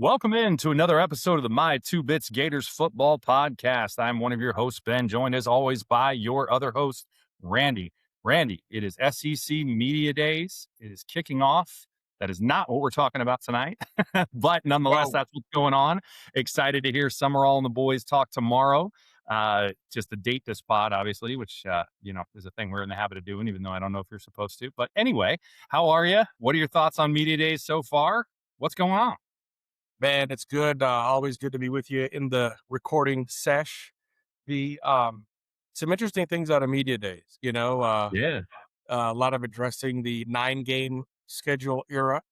Welcome in to another episode of the My Two Bits Gators football podcast. I'm one of your hosts, Ben, joined as always by your other host, Randy. Randy, it is SEC Media Days. It is kicking off. That is not what we're talking about tonight, but nonetheless, Well, that's what's going on. Excited to hear Summerall and the boys talk tomorrow. Just to date this pod, obviously, which is a thing we're in the habit of doing, even though I don't know if you're supposed to. But anyway, how are you? What are your thoughts on Media Days so far? What's going on? man, it's good. Always good to be with you in the recording sesh. The Some interesting things out of media days. Yeah. A lot of addressing the 9-game schedule era.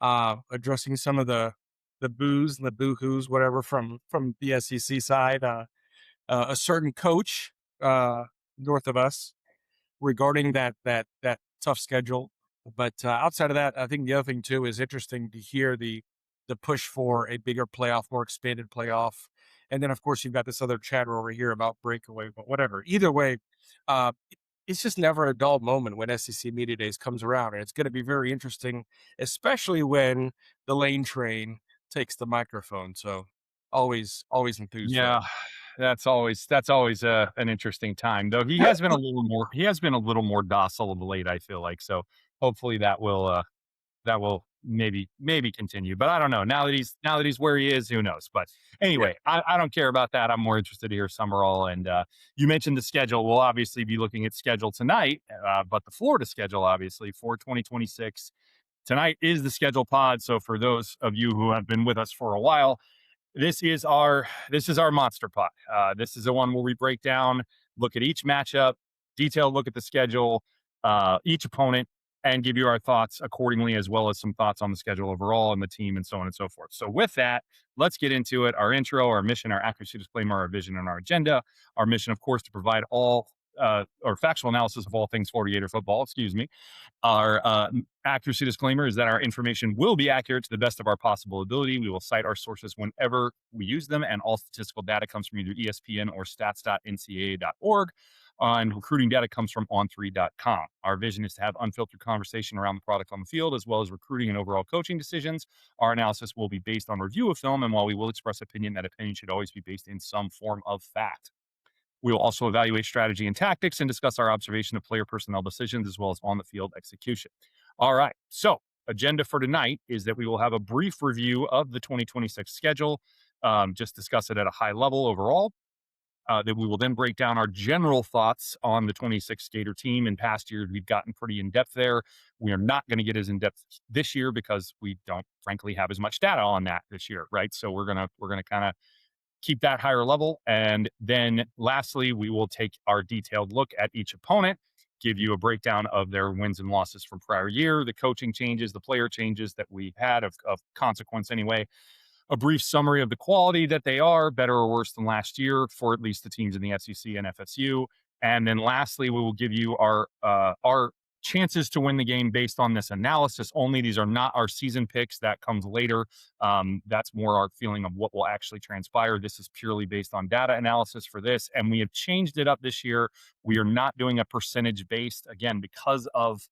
Addressing some of the boos and the boo-hoos, whatever, from the SEC side. A certain coach north of us regarding that tough schedule. But outside of that, I think the other thing too is interesting to hear the push for a bigger playoff, more expanded playoff, and then of course you've got this other chatter over here about breakaway. But whatever, either way, uh, it's just never a dull moment when SEC Media Days comes around, and it's going to be very interesting, especially when the Lane Train takes the microphone. So always enthused for that. Yeah, that's always an interesting time. Though he has been a little more docile of late, I feel like. So hopefully that will maybe continue. But I don't know. Now that he's where he is, who knows? But Yeah. anyway, I don't care about that. I'm more interested to hear Summerall. And you mentioned the schedule. We'll obviously be looking at schedule tonight, but the Florida schedule, obviously, for 2026. Tonight is the schedule pod. So for those of you who have been with us for a while, this is our monster pot. This is the one where we break down, look at each matchup, detailed look at the schedule, each opponent, and give you our thoughts accordingly, as well as some thoughts on the schedule overall and the team and so on and so forth. So with that, let's get into it. Our intro, our mission, our accuracy disclaimer, our vision, and our agenda. Our mission, of course, to provide all or factual analysis of all things Florida Gator football. Excuse me. Our accuracy disclaimer is that our information will be accurate to the best of our possible ability. We will cite our sources whenever we use them, and all statistical data comes from either ESPN or stats.ncaa.org. And recruiting data comes from on3.com. Our vision is to have unfiltered conversation around the product on the field, as well as recruiting and overall coaching decisions. Our analysis will be based on review of film, and while we will express opinion, that opinion should always be based in some form of fact. We will also evaluate strategy and tactics and discuss our observation of player personnel decisions as well as on the field execution. All right. So, agenda for tonight is that we will have a brief review of the 2026 schedule, just discuss it at a high level overall. That we will then break down our general thoughts on the 26 Gator team. In past years, we've gotten pretty in depth there. We are not going to get as in depth this year because we don't, frankly, have as much data on that this year, right? So we're gonna kind of keep that higher level. And then lastly, we will take our detailed look at each opponent, give you a breakdown of their wins and losses from prior year, the coaching changes, the player changes that we had of consequence anyway, a brief summary of the quality that they are, better or worse than last year for at least the teams in the SEC and FSU. And then lastly, we will give you our chances to win the game based on this analysis only. These are not our season picks. That comes later. That's more our feeling of what will actually transpire. This is purely based on data analysis for this. And we have changed it up this year. We are not doing a percentage based, again, because of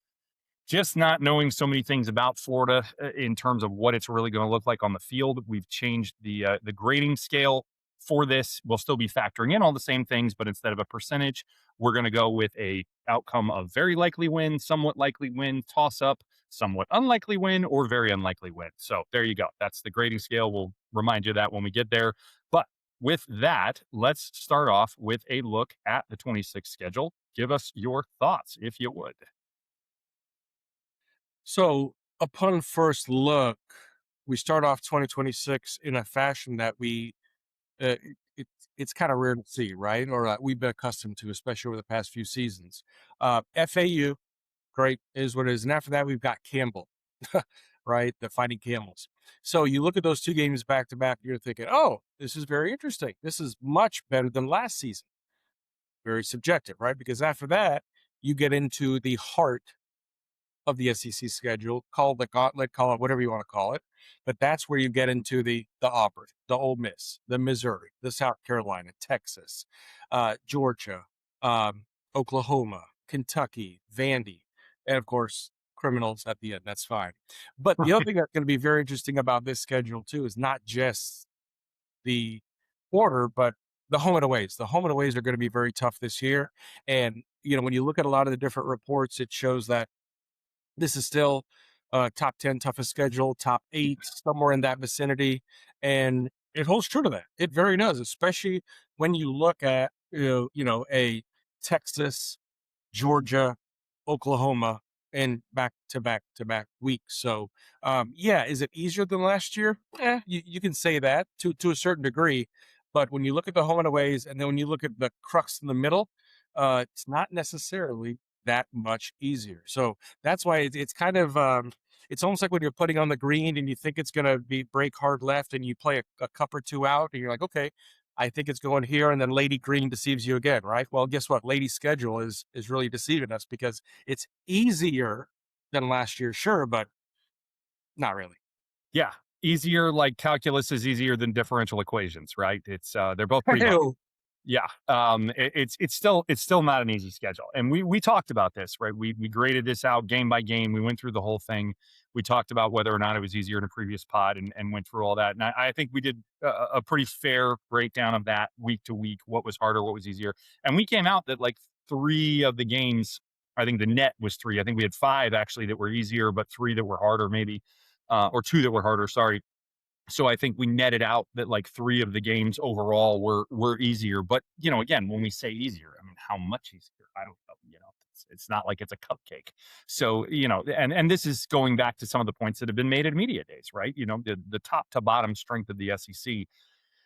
just not knowing so many things about Florida in terms of what it's really going to look like on the field. We've changed the grading scale for this. We'll still be factoring in all the same things, but instead of a percentage, we're going to go with a outcome of very likely win, somewhat likely win, toss up, somewhat unlikely win, or very unlikely win. So there you go. That's the grading scale. We'll remind you of that when we get there. But with that, let's start off with a look at the 26 schedule. Give us your thoughts, if you would. So upon first look, we start off 2026 in a fashion that uh, it, it's kind of rare to see, right? Or we've been accustomed to, especially over the past few seasons. FAU, great, is what it is. And after that, we've got Campbell, right? The Fighting Camels. So you look at those two games back to back, you're thinking, oh, this is very interesting. This is much better than last season. Very subjective, right? Because after that, you get into the heart of the SEC schedule, call it the gauntlet, call it whatever you want to call it. But that's where you get into the Auburn, the Ole Miss, the Missouri, the South Carolina, Texas, Georgia, Oklahoma, Kentucky, Vandy, and of course criminals at the end. That's fine. But the other thing that's going to be very interesting about this schedule too is not just the order, but the home and aways. The home and aways are going to be very tough this year. And, when you look at a lot of the different reports, it shows that this is still top 10 toughest schedule, top 8, somewhere in that vicinity. And it holds true to that. It very does, especially when you look at, a Texas, Georgia, Oklahoma, and back to back weeks. So, yeah, is it easier than last year? You can say that to a certain degree, but when you look at the home and aways, and then when you look at the crux in the middle, it's not necessarily that much easier. So that's why it's kind of it's almost like when you're putting on the green and you think it's going to be break hard left, and you play a cup or two out, and you're like, okay, I think it's going here, and then Lady Green deceives you again, right? Well, guess what? Lady's schedule is really deceiving us because it's easier than last year, sure, but not really. Yeah. Easier, like calculus is easier than differential equations, right? It's they're both pretty much. Ew. Yeah, it's still not an easy schedule, and we talked about this, right? We graded this out game by game. We went through the whole thing. We talked about whether or not it was easier in a previous pod, and went through all that. And I think we did a pretty fair breakdown of that week to week. What was harder, what was easier, and we came out that like 3 of the games. I think the net was 3. I think we had 5 actually that were easier, but 3 that were harder, maybe, or 2 that were harder. Sorry, so I think we netted out that like 3 of the games overall were easier. But again, when we say easier, I mean how much easier? I don't know. It's not like it's a cupcake. So and this is going back to some of the points that have been made at media days, right? The top to bottom strength of the SEC.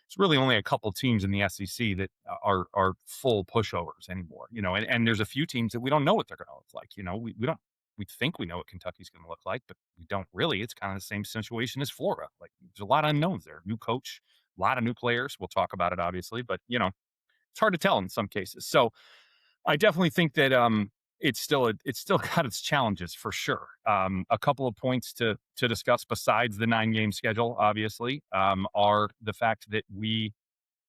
It's really only a couple teams in the SEC that are full pushovers anymore. And there's a few teams that we don't know what they're going to look like. We don't. We think we know what Kentucky's going to look like, but we don't really. It's kind of the same situation as Florida. Like there's a lot of unknowns there. New coach, a lot of new players. We'll talk about it obviously, but it's hard to tell in some cases. So I definitely think that it's still got its challenges for sure. A couple of points to discuss besides the 9-game schedule, obviously, are the fact that we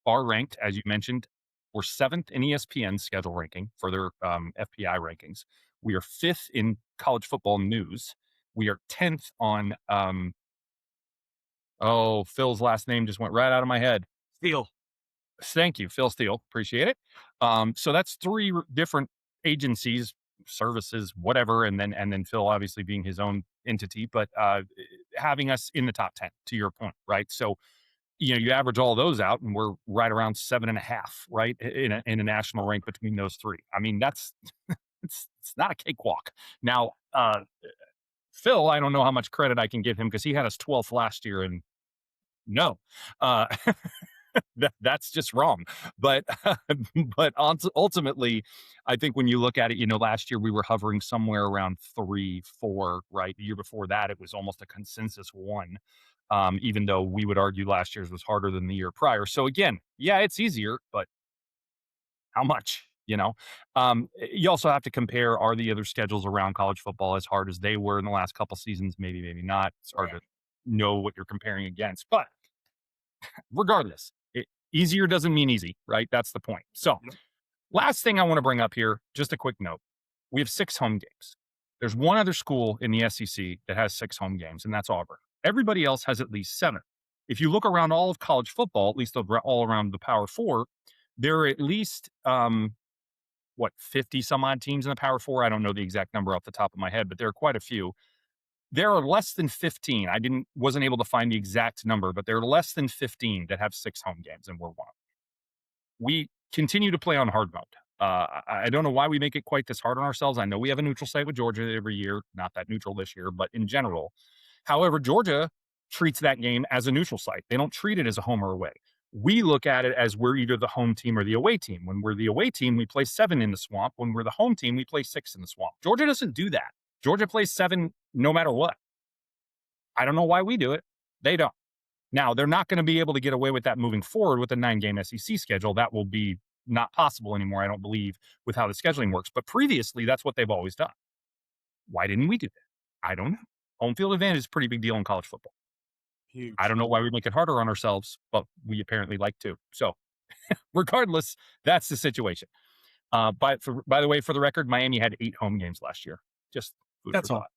are ranked, as you mentioned, we're 7th in ESPN's schedule ranking for their FPI rankings. We are 5th in college football news. We are 10th on Phil's last name just went right out of my head. Steele. Thank you, Phil Steele. Appreciate it. So that's 3 different agencies, services, whatever, and then Phil obviously being his own entity, but having us in the top 10, to your point, right? So you average all those out, and we're right around 7.5, right, in a national rank between those 3. I mean, that's it's not a cakewalk. Now, Phil, I don't know how much credit I can give him because he had us 12th last year, and no, uh, that's just wrong. But but ultimately, I think when you look at it, last year we were hovering somewhere around 3, 4, right? The year before that, it was almost a consensus 1. Even though we would argue last year's was harder than the year prior. So again, yeah, it's easier, but how much? You also have to compare, are the other schedules around college football as hard as they were in the last couple seasons? Maybe, maybe not. It's hard to know what you're comparing against. But regardless, easier doesn't mean easy, right? That's the point. So last thing I want to bring up here, just a quick note. We have 6 home games. There's one other school in the SEC that has 6 home games, and that's Auburn. Everybody else has at least 7. If you look around all of college football, at least all around the Power 4, there are at least 50 some odd teams in the Power 4. I don't know the exact number off the top of my head, but there are quite a few. There are less than 15. I wasn't able to find the exact number, but there are less than 15 that have 6 home games, and we're one. We continue to play on hard mode. I don't know why we make it quite this hard on ourselves. I know we have a neutral site with Georgia every year, not that neutral this year, but in general. However, Georgia treats that game as a neutral site. They don't treat it as a home or away. We look at it as we're either the home team or the away team. When we're the away team, we play 7 in the swamp. When we're the home team, we play 6 in the swamp. Georgia doesn't do that. Georgia plays 7 no matter what. I don't know why we do it. They don't. Now, they're not going to be able to get away with that moving forward with the 9-game SEC schedule. That will be not possible anymore, I don't believe, with how the scheduling works. But previously, that's what they've always done. Why didn't we do that? I don't know. Home field advantage is a pretty big deal in college football. Huge. I don't know why we make it harder on ourselves, but we apparently like to. So regardless, that's the situation. By the way, for the record, Miami had 8 home games last year. Just food That's for all. thought.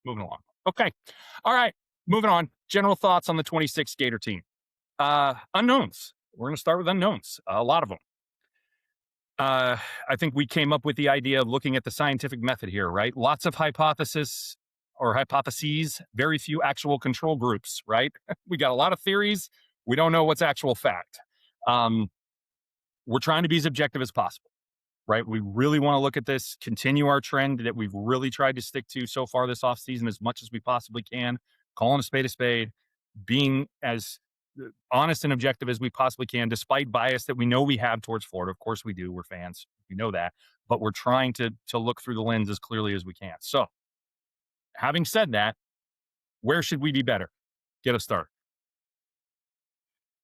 moving along. Okay. All right. Moving on. General thoughts on the 26 Gator team. Unknowns. We're going to start with unknowns. A lot of them. I think we came up with the idea of looking at the scientific method here, right? Lots of hypothesis or hypotheses, very few actual control groups, right? We got a lot of theories. We don't know what's actual fact. Um, we're trying to be as objective as possible, right? We really want to look at this, continue our trend that we've really tried to stick to so far this offseason as much as we possibly can, calling a spade, being as honest and objective as we possibly can, despite bias that we know we have towards Florida. Of course we do. We're fans. We know that. But we're trying to look through the lens as clearly as we can. So having said that, where should we be better? Get us started.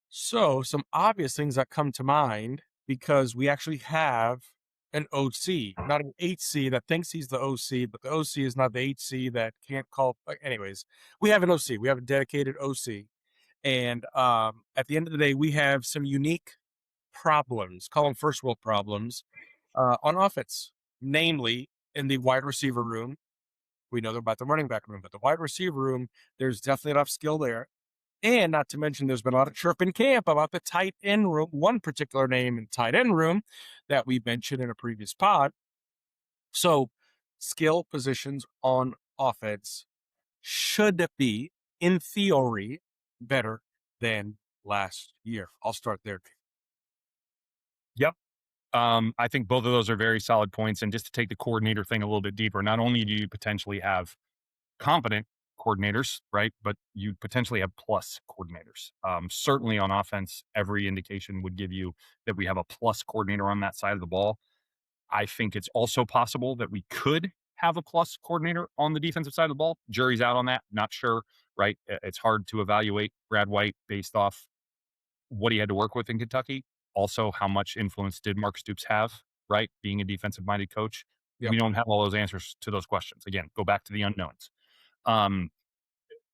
So, some obvious things that come to mind because we actually have an OC, not an HC that thinks he's the OC, but the OC is not the HC that can't call. Anyways, we have an OC. We have a dedicated OC. And at the end of the day, we have some unique problems, call them first world problems, on offense, namely in the wide receiver room. We know about the running back room, but the wide receiver room, there's definitely enough skill there. And not to mention, there's been a lot of chirp in camp about the tight end room, one particular name in tight end room that we mentioned in a previous pod. So, skill positions on offense should be, in theory, better than last year. I'll start there. Yep. I think both of those are very solid points. And just to take the coordinator thing a little bit deeper, not only do you potentially have competent coordinators, right? But you potentially have plus coordinators. Certainly on offense, every indication would give you that we have a plus coordinator on that side of the ball. I think it's also possible that we could have a plus coordinator on the defensive side of the ball. Jury's out on that. Not sure, right? It's hard to evaluate Brad White based off what he had to work with in Kentucky. Also, how much influence did Mark Stoops have, right? Being a defensive minded coach. Yep. We don't have all those answers to those questions. Again, go back to the unknowns. Um,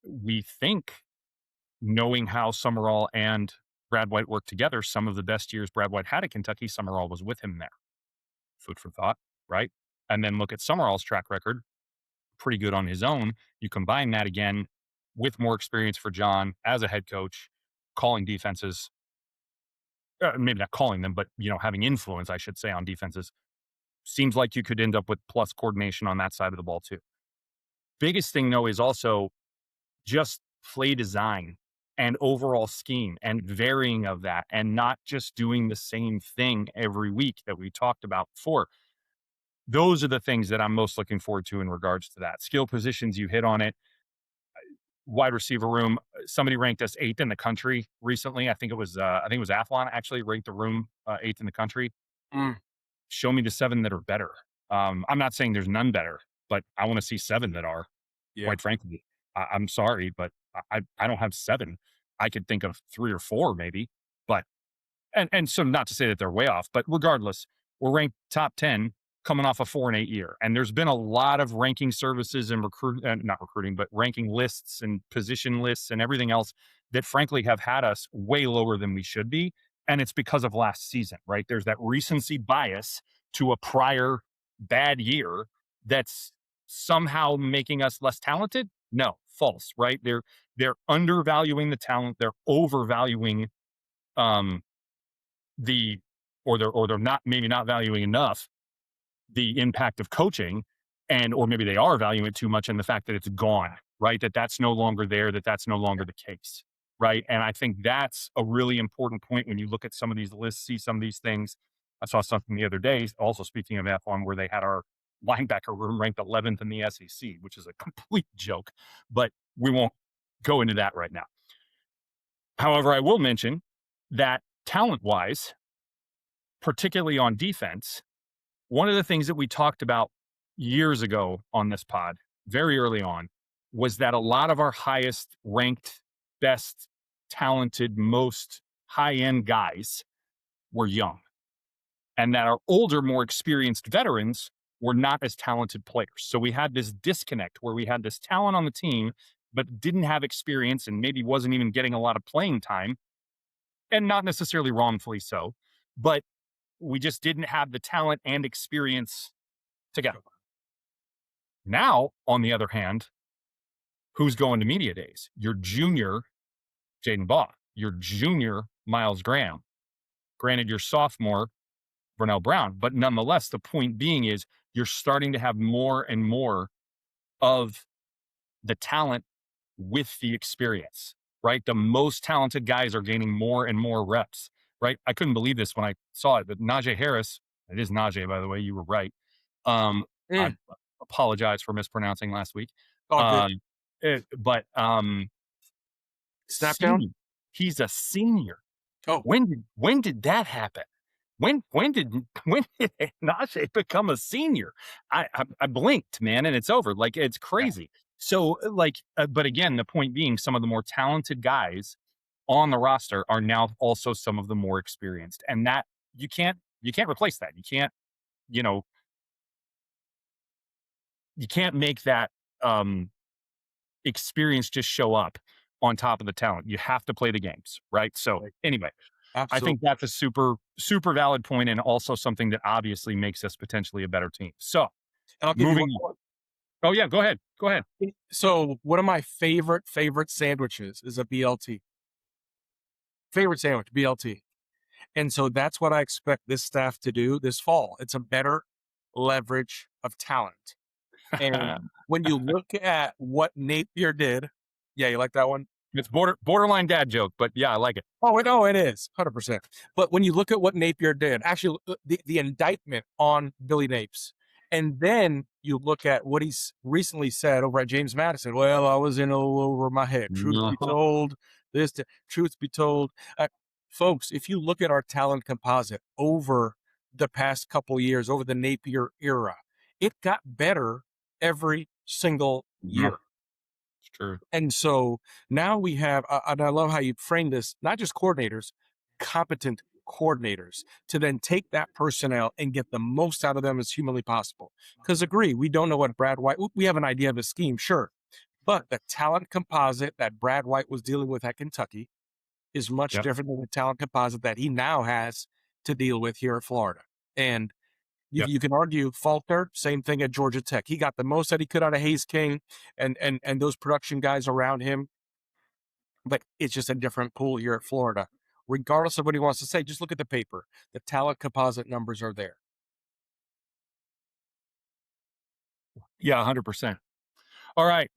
we think knowing how Summerall and Brad White worked together, some of the best years Brad White had at Kentucky, Summerall was with him there. Food for thought, right? And then look at Summerall's track record, pretty good on his own. You combine that again with more experience for John as a head coach, calling defenses, maybe not calling them, but having influence, I should say, on defenses. Seems like you could end up with plus coordination on that side of the ball too. Biggest thing though is also just play design and overall scheme and varying of that and not just doing the same thing every week that we talked about before. Those are the things that I'm most looking forward to in regards to that. Skill positions, you hit on it. Wide receiver room, somebody ranked us 8th in the country recently. I think it was Athlon actually ranked the room 8th in the country. Mm, Show me the 7 that are better. I'm not saying there's none better, but I want to see 7 that are. yeah. Quite frankly, I'm sorry, but I don't have 7. I could think of 3 or 4 maybe, but and so not to say that they're way off, but regardless, we're ranked top 10 coming off a 4-8 year. And there's been a lot of ranking services and not recruiting, but ranking lists and position lists and everything else that frankly have had us way lower than we should be. And it's because of last season, right? There's that recency bias to a prior bad year that's somehow making us less talented. No, false, right? They're undervaluing the talent, they're overvaluing um the or they're not maybe not valuing enough the impact of coaching, and or maybe they are valuing it too much and the fact that it's gone, right? That's no longer there, that's no longer the case, right? And I think that's a really important point when you look at some of these lists, see some of these things. I saw something the other day, also speaking of F1, where they had our linebacker room ranked 11th in the SEC, which is a complete joke, but we won't go into that right now. However, I will mention that talent wise, particularly on defense, one of the things that we talked about years ago on this pod, very early on, was that a lot of our highest ranked, best, talented, most high end guys were young, and that our older, more experienced veterans were not as talented players. So we had this disconnect where we had this talent on the team, but didn't have experience and maybe wasn't even getting a lot of playing time, and not necessarily wrongfully so, but we just didn't have the talent and experience together. Now, on the other hand, who's going to media days? Your junior, Jaden Baugh, your junior, Miles Graham. Granted, your sophomore, Vernell Brown, but nonetheless, the point being is you're starting to have more and more of the talent with the experience, right? The most talented guys are gaining more and more reps, right? I couldn't believe this when I saw it, but Najee Harris, it is Najee, by the way, you were right. I Mm, apologize for mispronouncing last week. all good. Um, but Snap down. senior, he's a senior. Oh, When did that happen? When did when did Najee become a senior? I blinked, man, and it's over. Like it's yeah. crazy. So but again, the point being, some of the more talented guys on the roster are now also some of the more experienced, and that you can't replace that. You know you can't make that experience just show up on top of the talent. You have to play the games, right? So Like, anyway, I absolutely. think that's a super, super valid point and also something that obviously makes us potentially a better team. So And I'll give you moving one on. more. Oh, yeah, go ahead. Go ahead. So one of my favorite sandwiches is a BLT. Favorite sandwich, BLT. And so that's what I expect this staff to do this fall. It's a better leverage of talent. And when you look at what Napier did, yeah, you like that one? It's borderline dad joke, but yeah, I like it. Oh, no, it is 100%. But when you look at what Napier did, actually, the indictment on Billy Napes, and then you look at what he's recently said over at James Madison. Well, I was in all over my head. Truth be Uh-huh. told, truth be told, folks, if you look at our talent composite over the past couple years, over the Napier era, it got better every single Yeah, year. it's true. And so now we have, and I love how you frame this, not just coordinators, competent coordinators to then take that personnel and get the most out of them as humanly possible. Because agree, we don't know what Brad White, we have an idea of his scheme, sure. But the talent composite that Brad White was dealing with at Kentucky is much Yep. different than the talent composite that he now has to deal with here at Florida. And Yep. you can argue Faulkner, same thing at Georgia Tech. He got the most that he could out of Hayes King and those production guys around him, but it's just a different pool here at Florida. Regardless of what he wants to say, just look at the paper. The talent composite numbers are there. Yeah, 100%. All right.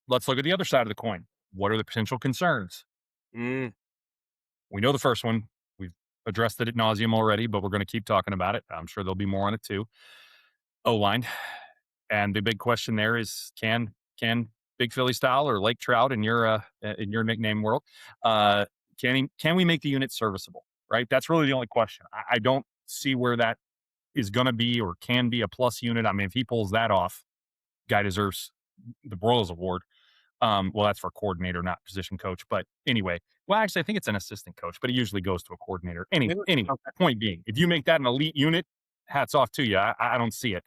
Let's look at the other side of the coin. What are the potential concerns? Mm, We know the first one. We've addressed it ad nauseum already, but we're going to keep talking about it. I'm sure there'll be more on it too. O line. And the big question there is can Big Philly style or Lake Trout in your nickname world, can we make the unit serviceable? Right. That's really the only question. I don't see where that is going to be or can be a plus unit. I mean, if he pulls that off, guy deserves the Broyles Award. Well, that's for coordinator, not position coach. But anyway, well, actually, I think it's an assistant coach, but he usually goes to a coordinator. Anyway, okay. point being, if you make that an elite unit, hats off to you. I don't see it.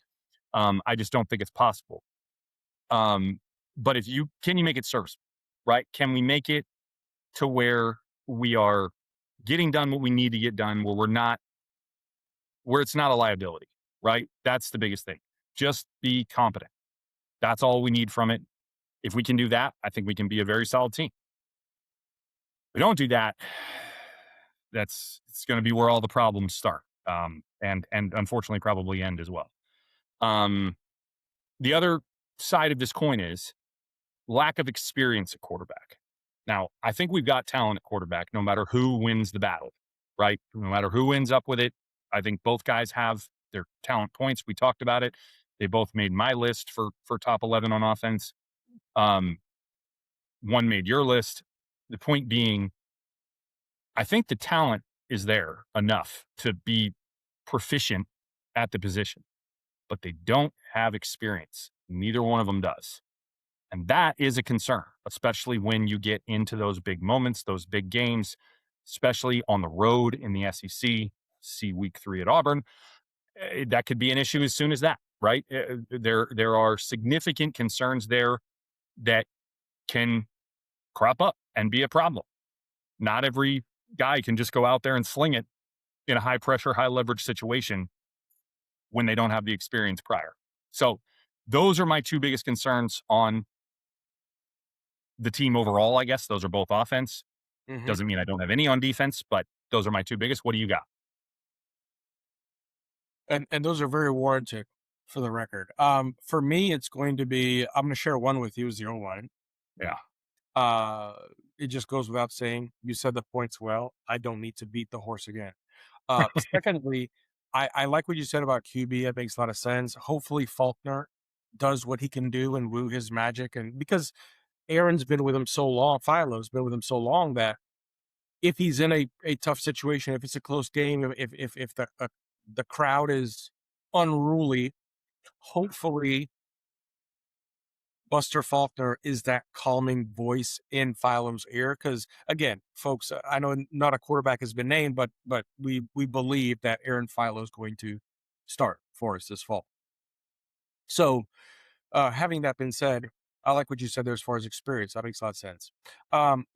I just don't think it's possible. Um, but if you can you make it serviceable, right? Can we make it to where we are getting done what we need to get done, where it's not a liability, right? That's the biggest thing. Just be competent. That's all we need from it. If we can do that, I think we can be a very solid team. If we don't do that, it's going to be where all the problems start, and unfortunately probably end as well. Um, the other side of this coin is lack of experience at quarterback. Now, I think we've got talent at quarterback, no matter who wins the battle, right? No matter who ends up with it, I think both guys have their talent points. We talked about it. They both made my list for top 11 on offense. Um, one made your list. The point being, I think the talent is there enough to be proficient at the position, but they don't have experience. Neither one of them does. And that is a concern, especially when you get into those big moments, those big games, especially on the road in the SEC. See week 3 at Auburn. That could be an issue as soon as that, right? There are significant concerns there that can crop up and be a problem. Not every guy can just go out there and sling it in a high pressure, high leverage situation when they don't have the experience prior. So those are my two biggest concerns on the team overall, I guess. Those are both offense. Hmm. Doesn't mean I don't have any on defense, but those are my two biggest. What do you got? And those are very warranted for the record. For me, it's going to be, I'm going to share one with you, is the O line. Yeah. Uh, it just goes without saying. You said the points well. I don't need to beat the horse again. Secondly, I like what you said about QB. It makes a lot of sense. Hopefully, Faulkner does what he can do and woo his magic. And because Aaron's been with him so long, Philo's been with him so long that if he's in a tough situation, if it's a close game, if the crowd is unruly, hopefully Buster Faulkner is that calming voice in Philem's ear. Because again, folks, I know not a quarterback has been named, but we believe that Aaron Philo is going to start for us this fall. So, having that been said, I like what you said there as far as experience. That makes a lot of sense.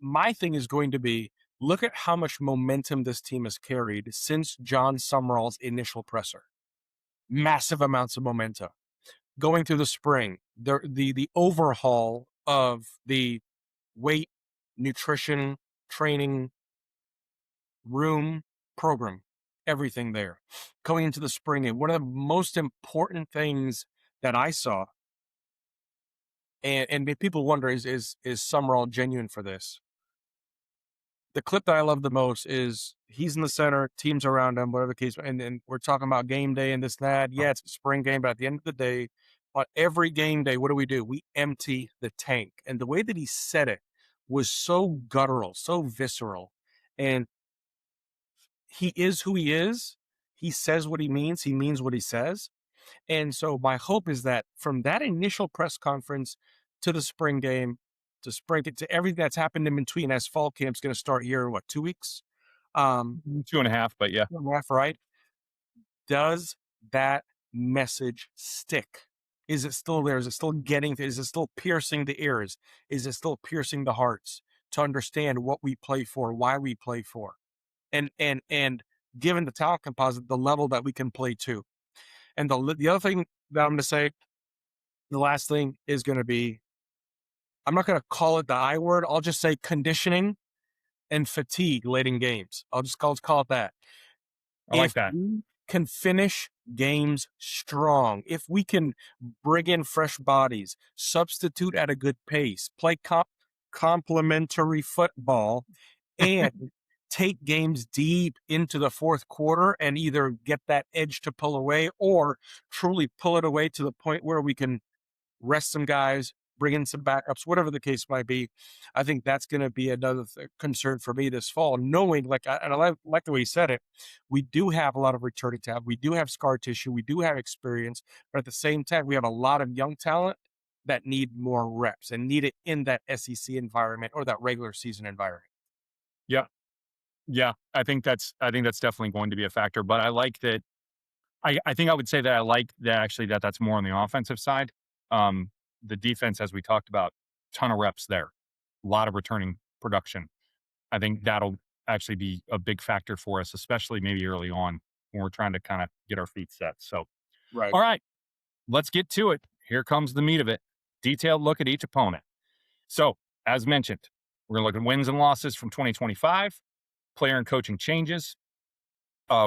My thing is going to be look at how much momentum this team has carried since John Summerall's initial presser. Massive amounts of momentum going through the spring, the overhaul of the weight, nutrition, training, room, program, everything there. Going into the spring, and one of the most important things that I saw, and people wonder is Summerall genuine for this? The clip that I love the most is he's in the center, teams around him, whatever the case, and then we're talking about game day and this and that. Yeah, it's a spring game, but at the end of the day, on every game day, what do? We empty the tank. And the way that he said it was so guttural, so visceral. And he is who he is. He says what he means what he says. And so my hope is that from that initial press conference to the spring game, to everything that's happened in between, as fall camp's going to start here in what, 2 weeks? 2.5, but yeah. 2.5, right? Does that message stick? Is it still there? Is it still is it still piercing the ears? Is it still piercing the hearts to understand what we play for, why we play for? And given the talent composite, the level that we can play to. And the other thing that I'm going to say, the last thing is going to be, I'm not going to call it the I word. I'll just say conditioning and fatigue late in games. I'll just call it that. I like If that. we can finish games strong, if we can bring in fresh bodies, substitute at a good pace, play complementary football, and take games deep into the fourth quarter and either get that edge to pull away or truly pull it away to the point where we can rest some guys, bring in some backups, whatever the case might be. I think that's going to be another concern for me this fall, knowing, and I like the way he said it, we do have a lot of returning talent. We do have scar tissue. We do have experience. But at the same time, we have a lot of young talent that need more reps and need it in that SEC environment or that regular season environment. Yeah. Yeah. I think that's definitely going to be a factor. But I like that. I think I would say that I like that actually that's more on the offensive side. Um, the defense, as we talked about, ton of reps there, a lot of returning production. I think that'll actually be a big factor for us, especially maybe early on when we're trying to kind of get our feet set. So, Right. all right, let's get to it. Here comes the meat of it. Detailed look at each opponent. So, as mentioned, we're going to look at wins and losses from 2025, player and coaching changes,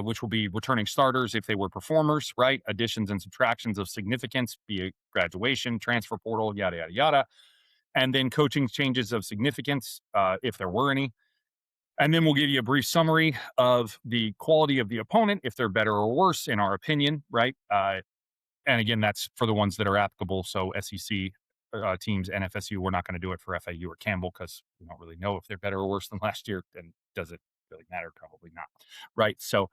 which will be returning starters if they were performers, right? Additions and subtractions of significance, be it graduation, transfer portal, yada, yada, yada. And then coaching changes of significance, if there were any. And then we'll give you a brief summary of the quality of the opponent, if they're better or worse, in our opinion, right? And again, that's for the ones that are applicable. So SEC teams and FSU, we're not going to do it for FAU or Campbell because we don't really know if they're better or worse than last year. And does it really matter? Probably not. Right. So,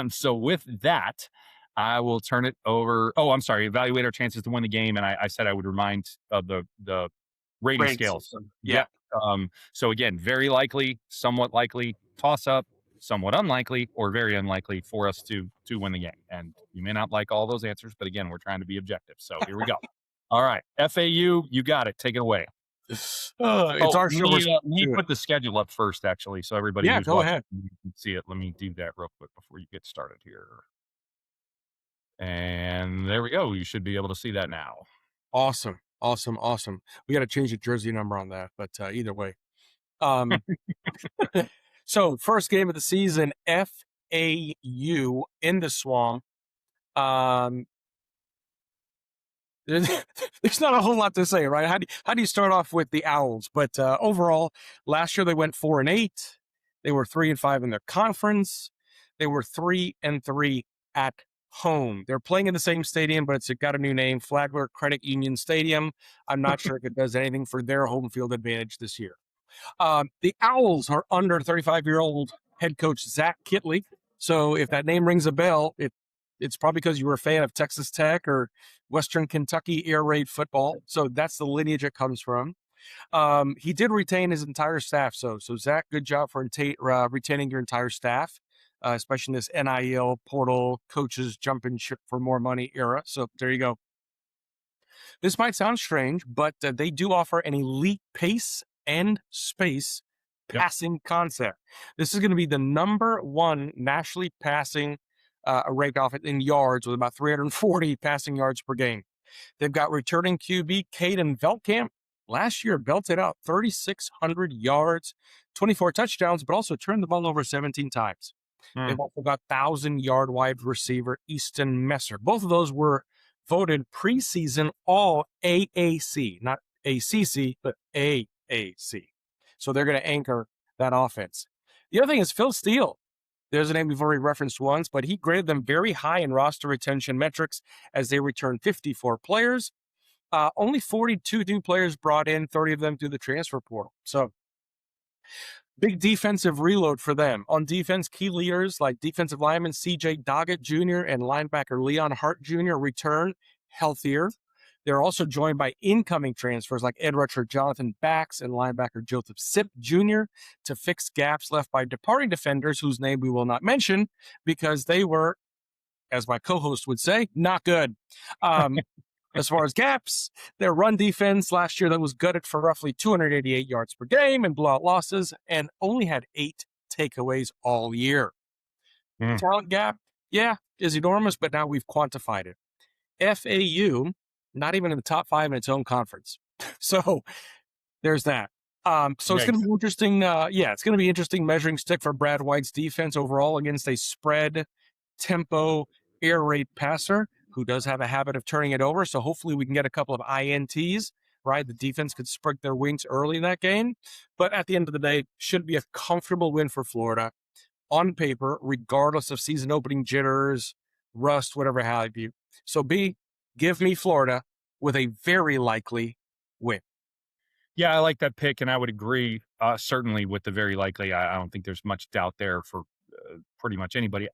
so with that, I will turn it over. Oh, I'm sorry. Evaluate our chances to win the game. And I said I would remind of the rating Rating scales. system. Yeah. Yep. So again, very likely, somewhat likely, toss up, somewhat unlikely, or very unlikely for us to win the game. And you may not like all those answers, but again, we're trying to be objective. So here we go. All right, FAU, you got it. Take it away. It's Oh, our let show. me put the schedule up first, actually, so everybody Yeah, who's go watching ahead. can see it. Let me do that real quick before you get started here. And there we go. You should be able to see that now. Awesome. Awesome, awesome. We got to change the jersey number on that, but either way. Um, so first game of the season, FAU in the Swamp. Um, there's not a whole lot to say, right? How do you start off with the Owls? But overall, last year they went 4-8. They were 3-5 in their conference. They were 3-3 at home. They're playing in the same stadium, but it's got a new name, Flagler Credit Union Stadium. I'm not sure if it does anything for their home field advantage this year. The Owls are under 35-year-old head coach Zach Kitley. So if that name rings a bell, it's probably because you were a fan of Texas Tech or Western Kentucky air raid football. So that's the lineage it comes from. He did retain his entire staff. So Zach, good job for retaining your entire staff, especially in this NIL portal coaches jumping ship for more money era. So there you go. This might sound strange, but they do offer an elite pace and space Yep. passing concept. This is going to be the number one nationally passing ranked off in yards with about 340 passing yards per game. They've got returning QB Caden Veltkamp. Last year, belted out 3,600 yards, 24 touchdowns, but also turned the ball over 17 times. They've also got 1,000-yard wide receiver Easton Messer. Both of those were voted preseason all AAC, not ACC, but AAC. So they're going to anchor that offense. The other thing is Phil Steele. There's a name we've already referenced once, but he graded them very high in roster retention metrics as they returned 54 players. Only 42 new players brought in, 30 of them through the transfer portal. So big defensive reload for them. On defense, key leaders like defensive lineman CJ Doggett Jr. and linebacker Leon Hart Jr. return healthier. They're also joined by incoming transfers like Ed Rusher Jonathan Bax and linebacker Joseph Sipp Jr. to fix gaps left by departing defenders whose name we will not mention because they were, as my co-host would say, not good. As far as gaps, their run defense last year that was gutted for roughly 288 yards per game and blowout losses and only had 8 takeaways all year. Talent gap, yeah, is enormous, but now we've quantified it. FAU, not even in the top 5 in its own conference. So there's that. So it's going to be interesting. It's going to be interesting measuring stick for Brad White's defense overall against a spread tempo air raid passer who does have a habit of turning it over. So hopefully we can get a couple of INTs, right? The defense could spread their wings early in that game. But at the end of the day, should be a comfortable win for Florida on paper, regardless of season opening jitters, rust, whatever have you. So give me Florida with a very likely win. Yeah, I like that pick, and I would agree certainly with the very likely. I don't think there's much doubt there for pretty much anybody.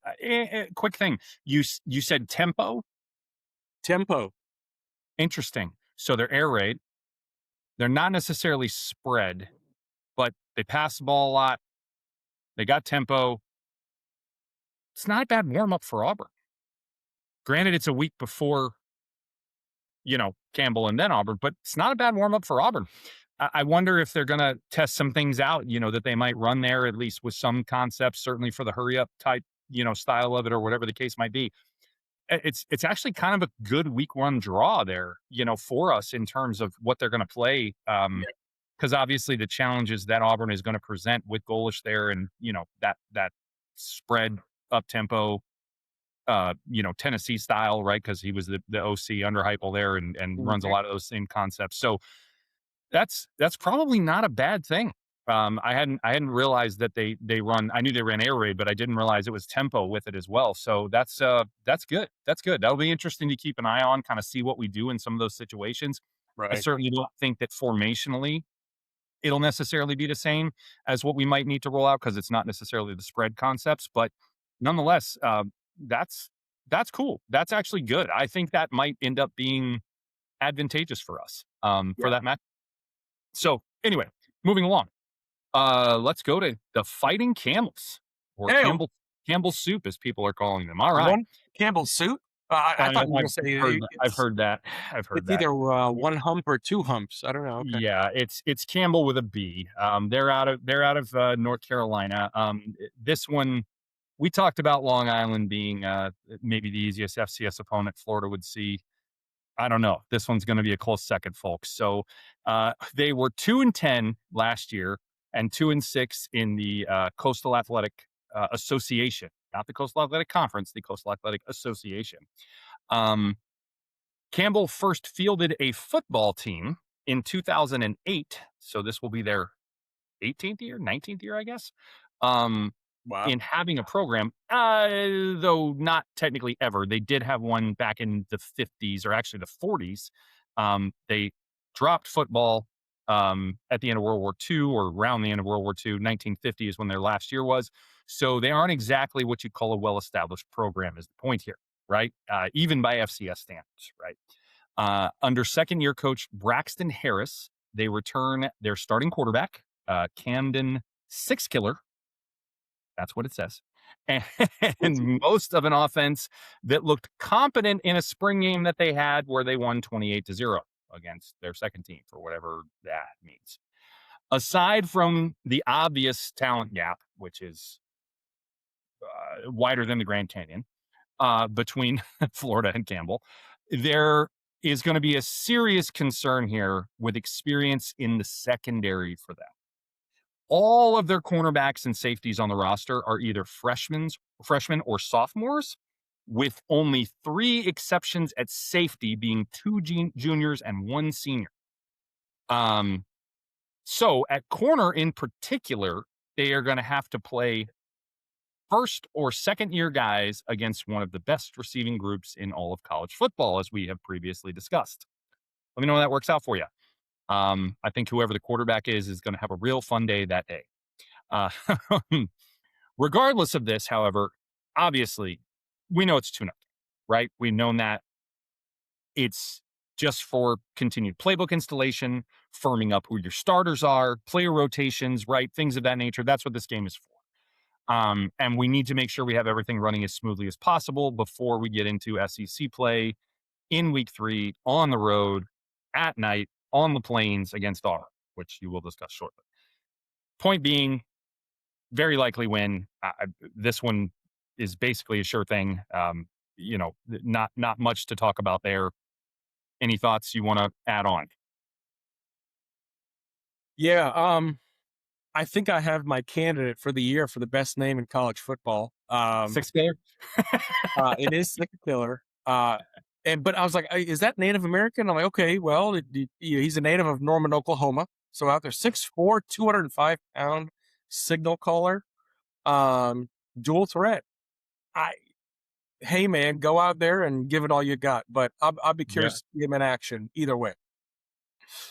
Quick thing, you said tempo? Tempo. Interesting. So they're air raid. They're not necessarily spread, but they pass the ball a lot. They got tempo. It's not a bad warm-up for Auburn. Granted, it's a week before, Campbell and then Auburn, but it's not a bad warm-up for Auburn. I wonder if they're going to test some things out, that they might run there, at least with some concepts, certainly for the hurry-up type, style of it or whatever the case might be. It's actually kind of a good week one draw there, for us in terms of what they're going to play. Because obviously the challenges that Auburn is going to present with Golish there and, that spread up tempo, Tennessee style, right? Because he was the OC under Heupel there and runs a lot of those same concepts. So that's probably not a bad thing. I hadn't realized that they run. I knew they ran air raid, but I didn't realize it was tempo with it as well. So that's good. That's good. That'll be interesting to keep an eye on, kind of see what we do in some of those situations. Right. I certainly don't think that formationally it'll necessarily be the same as what we might need to roll out because it's not necessarily the spread concepts, but nonetheless, that's cool. That's actually good. I think that might end up being advantageous for us for that match. So anyway, moving along. Let's go to the Fighting Camels, or Campbell's Soup, as people are calling them. All right, Campbell's Soup. I thought you were going to say I've heard that. It's either one hump or two humps. I don't know. Okay. Yeah, it's Campbell with a B. They're out of North Carolina. This one we talked about Long Island being maybe the easiest FCS opponent Florida would see. I don't know. This one's going to be a close second, folks. So they were 2-10 last year and 2-6 in the Coastal Athletic Association, not the Coastal Athletic Conference, the Coastal Athletic Association. Um, Campbell first fielded a football team in 2008. So this will be their 18th year, 19th year, I guess, Wow. in having a program, though not technically ever. They did have one back in the 50s or actually the 40s. They dropped football at the end of World War II or around the end of World War II. 1950 is when their last year was. So they aren't exactly what you'd call a well established program, is the point here, right? Even by FCS standards, right? Under second year coach Braxton Harris, they return their starting quarterback, Camden Six Killer. That's what it says. And most of an offense that looked competent in a spring game that they had where they won 28-0 against their second team, for whatever that means. Aside from the obvious talent gap, which is wider than the Grand Canyon, between Florida and Campbell, there is going to be a serious concern here with experience in the secondary for them. All of their cornerbacks and safeties on the roster are either freshmen or sophomores, with only 3 exceptions at safety, being 2 juniors and 1 senior. So at corner in particular, they are going to have to play first or second year guys against one of the best receiving groups in all of college football, as we have previously discussed. Let me know how that works out for you. I think whoever the quarterback is going to have a real fun day that day. Uh, regardless of this, however, obviously, we know it's tune-up, right? We've known that it's just for continued playbook installation, firming up who your starters are, player rotations, right? Things of that nature. That's what this game is for. And we need to make sure we have everything running as smoothly as possible before we get into SEC play in week 3 on the road at night on the plains against Auburn, which you will discuss shortly. Point being, very likely win. This one is basically a sure thing. Not much to talk about there. Any thoughts you want to add on? Yeah, I think I have my candidate for the year for the best name in college football. Six game? It is Sick Killer. But I was like, is that Native American? I'm like, okay, well, he's a native of Norman, Oklahoma. So out there, 6'4", 205-pound signal caller, dual threat. Hey man, go out there and give it all you got. But I'll be curious to see him in action either way.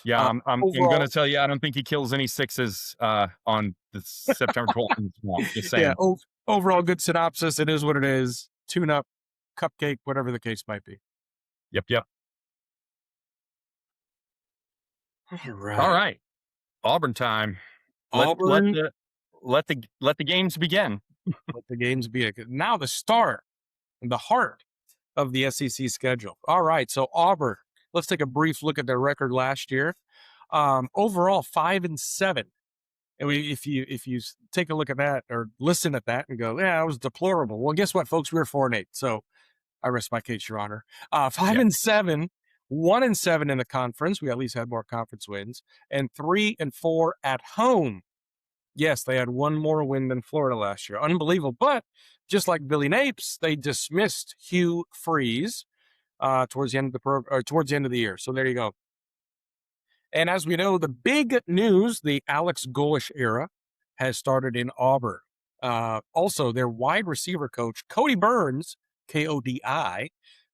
Yeah, I'm going to Overall, tell you, I don't think he kills any sixes on the September 12th. Just saying. yeah. Overall, good synopsis. It is what it is. Tune up, cupcake, whatever the case might be. Yep. All right. All right. Auburn time. Auburn. Let the games begin. Let the games be. Now the star and the heart of the SEC schedule. All right. So Auburn, let's take a brief look at their record last year. Overall, 5-7. And if you take a look at that or listen at that and go, yeah, it was deplorable. Well, guess what, folks? We were 4-8. So I rest my case, Your Honor. 5-7, 1-7 in the conference. We at least had more conference wins, and 3-4 at home. Yes, they had one more win than Florida last year. Unbelievable. But just like Billy Napes, they dismissed Hugh Freeze towards the end of the year. So there you go. And as we know, the big news, the Alex Golesh era, has started in Auburn. Also, their wide receiver coach, Cody Burns, Kodi,